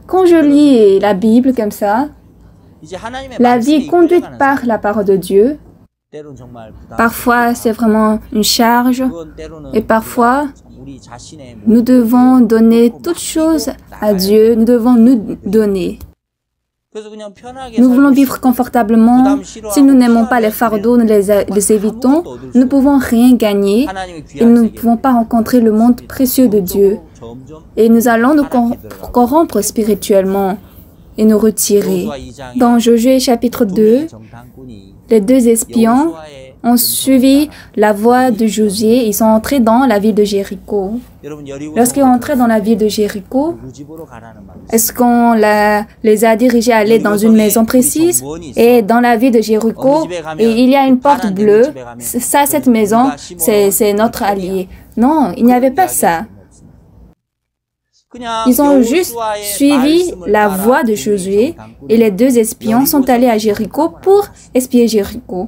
Quand je lis la Bible comme ça, la vie est conduite par la parole de Dieu. Parfois, c'est vraiment une charge. Et parfois, nous devons donner toutes choses à Dieu. Nous devons nous donner. Nous voulons vivre confortablement. Si nous n'aimons pas les fardeaux, nous les évitons. Nous ne pouvons rien gagner et nous ne pouvons pas rencontrer le monde précieux de Dieu. Et nous allons nous corrompre spirituellement et nous retirer. Dans Josué chapitre 2, les 2 espions ont suivi la voie de Josué. Ils sont entrés dans la ville de Jéricho. Lorsqu'ils sont entrés dans la ville de Jéricho, est-ce qu'on les a dirigés à aller dans une maison précise? Et dans la ville de Jéricho, il y a une porte bleue. Ça, cette maison, c'est notre allié. Non, il n'y avait pas ça. Ils ont juste suivi la voie de Josué et les 2 espions sont allés à Jéricho pour espier Jéricho.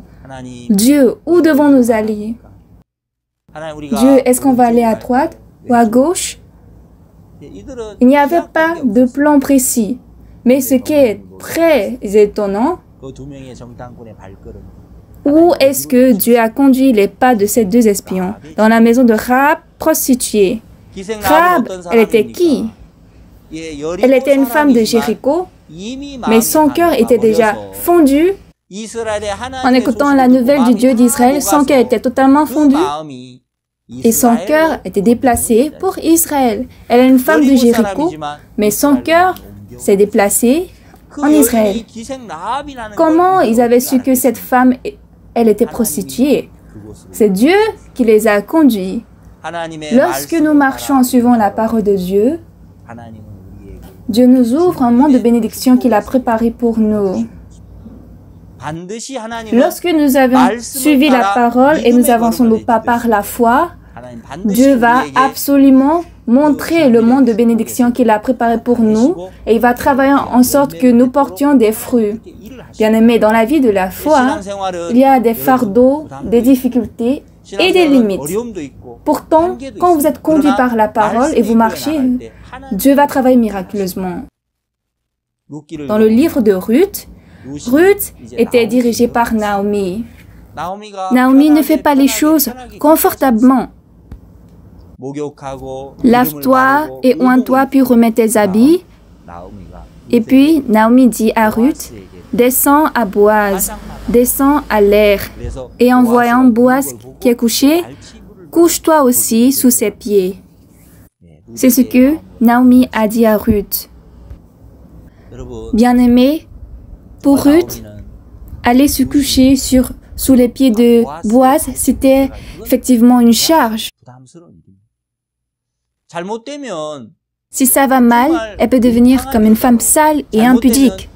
Dieu, où devons-nous aller? Dieu, est-ce qu'on va aller à droite ou à gauche? Il n'y avait pas de plan précis. Mais ce qui est très étonnant, où est-ce que Dieu a conduit les pas de ces 2 espions? Dans la maison de Rahab, prostituée. Rahab, elle était qui? Elle était une femme de Jéricho, mais son cœur était déjà fondu. En écoutant la nouvelle du Dieu d'Israël, son cœur était totalement fondu et son cœur était déplacé pour Israël. Elle est une femme de Jéricho, mais son cœur s'est déplacé en Israël. Comment ils avaient su que cette femme, elle était prostituée? C'est Dieu qui les a conduits. Lorsque nous marchons en suivant la parole de Dieu, Dieu nous ouvre un monde de bénédiction qu'il a préparé pour nous. Lorsque nous avons suivi la parole et nous avançons nos pas par la foi, Dieu va absolument montrer le monde de bénédiction qu'il a préparé pour nous et il va travailler en sorte que nous portions des fruits. Bien-aimés, dans la vie de la foi, il y a des fardeaux, des difficultés et des limites. Pourtant, quand vous êtes conduit par la parole et vous marchez, Dieu va travailler miraculeusement. Dans le livre de Ruth, Ruth était dirigée par Naomi. Naomi ne fait pas les choses confortablement. Lave-toi et oins-toi puis remets tes habits. Et puis Naomi dit à Ruth, descends à Boaz, descends à l'air. Et en voyant Boaz qui est couché, couche-toi aussi sous ses pieds. C'est ce que Naomi a dit à Ruth. Bien-aimé, pour Ruth, aller se coucher sous les pieds de Boaz, c'était effectivement une charge. Si ça va mal, elle peut devenir comme une femme sale et impudique.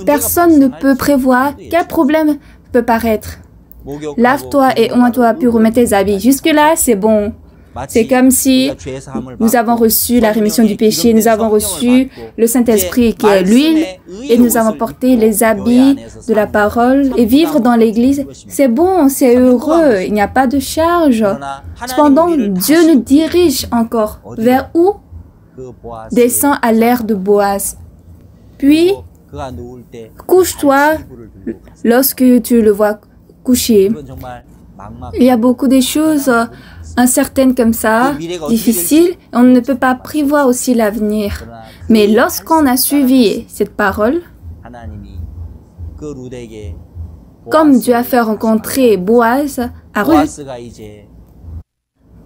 Personne ne peut prévoir quel problème peut paraître. Lave-toi et oins-toi puis remets tes habits. Jusque-là, c'est bon. C'est comme si nous avons reçu la rémission du péché, nous avons reçu le Saint-Esprit qui est l'huile et nous avons porté les habits de la parole et vivre dans l'église. C'est bon, c'est heureux, il n'y a pas de charge. Cependant, Dieu nous dirige encore. Vers où? Descends à l'air de Boaz. Puis, couche-toi lorsque tu le vois couché. Il y a beaucoup de choses incertaines comme ça, difficiles. On ne peut pas prévoir aussi l'avenir. Mais lorsqu'on a suivi cette parole, comme Dieu a fait rencontrer Boaz à Ruth,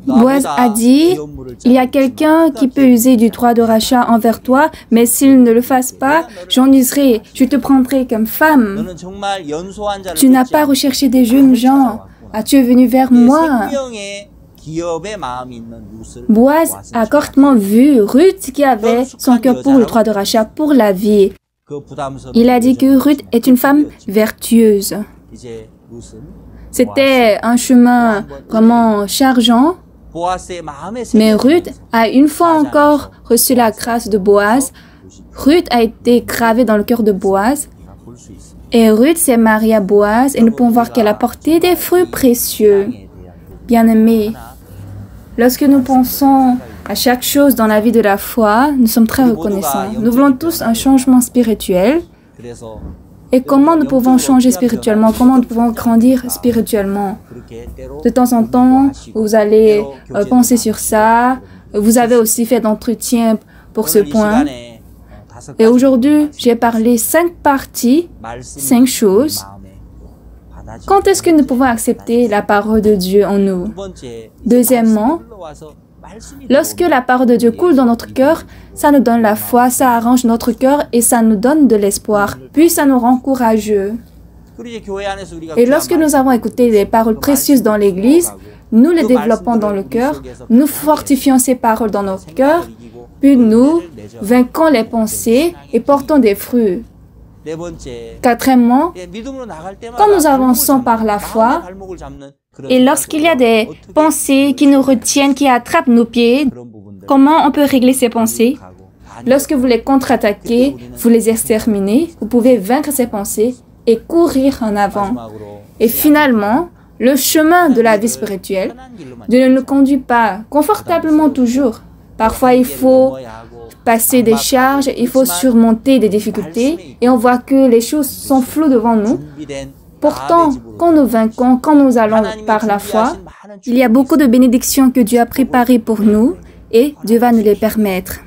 Boaz a dit, il y a quelqu'un qui peut user du droit de rachat envers toi, mais s'il ne le fasse pas, j'en userai, je te prendrai comme femme. Tu n'as pas recherché des jeunes gens, tu es venu vers moi. Boaz a correctement vu Ruth qui avait son cœur pour le droit de rachat, pour la vie. Il a dit que Ruth est une femme vertueuse. C'était un chemin vraiment chargeant. Mais Ruth a une fois encore reçu la grâce de Boaz. Ruth a été gravée dans le cœur de Boaz. Et Ruth s'est mariée à Boaz et nous pouvons voir qu'elle a porté des fruits précieux. Bien-aimés, lorsque nous pensons à chaque chose dans la vie de la foi, nous sommes très reconnaissants. Nous voulons tous un changement spirituel. Et comment nous pouvons changer spirituellement? Comment nous pouvons grandir spirituellement? De temps en temps, vous allez penser sur ça. Vous avez aussi fait d'entretien pour ce point. Et aujourd'hui, j'ai parlé 5 parties, 5 choses. Quand est-ce que nous pouvons accepter la parole de Dieu en nous? Deuxièmement, lorsque la parole de Dieu coule dans notre cœur, ça nous donne la foi, ça arrange notre cœur et ça nous donne de l'espoir. Puis ça nous rend courageux. Et lorsque nous avons écouté les paroles précieuses dans l'Église, nous les développons dans le cœur, nous fortifions ces paroles dans notre cœur, puis nous vainquons les pensées et portons des fruits. Quatrièmement, quand nous avançons par la foi, et lorsqu'il y a des pensées qui nous retiennent, qui attrapent nos pieds, comment on peut régler ces pensées? Lorsque vous les contre-attaquez, vous les exterminez, vous pouvez vaincre ces pensées et courir en avant. Et finalement, le chemin de la vie spirituelle, Dieu ne nous conduit pas confortablement toujours. Parfois, il faut passer des charges, il faut surmonter des difficultés et on voit que les choses sont floues devant nous. Pourtant, quand nous vainquons, quand nous allons par la foi, il y a beaucoup de bénédictions que Dieu a préparées pour nous et Dieu va nous les permettre.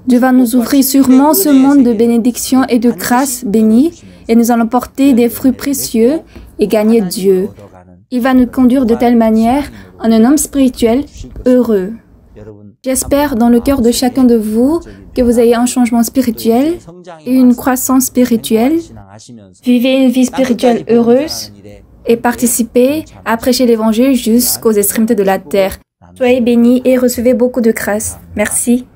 Dieu va nous ouvrir sûrement ce monde de bénédictions et de grâces bénies et nous allons porter des fruits précieux et gagner Dieu. Il va nous conduire de telle manière en un homme spirituel heureux. J'espère dans le cœur de chacun de vous que vous ayez un changement spirituel et une croissance spirituelle. Vivez une vie spirituelle heureuse et participez à prêcher l'Évangile jusqu'aux extrémités de la terre. Soyez bénis et recevez beaucoup de grâce. Merci.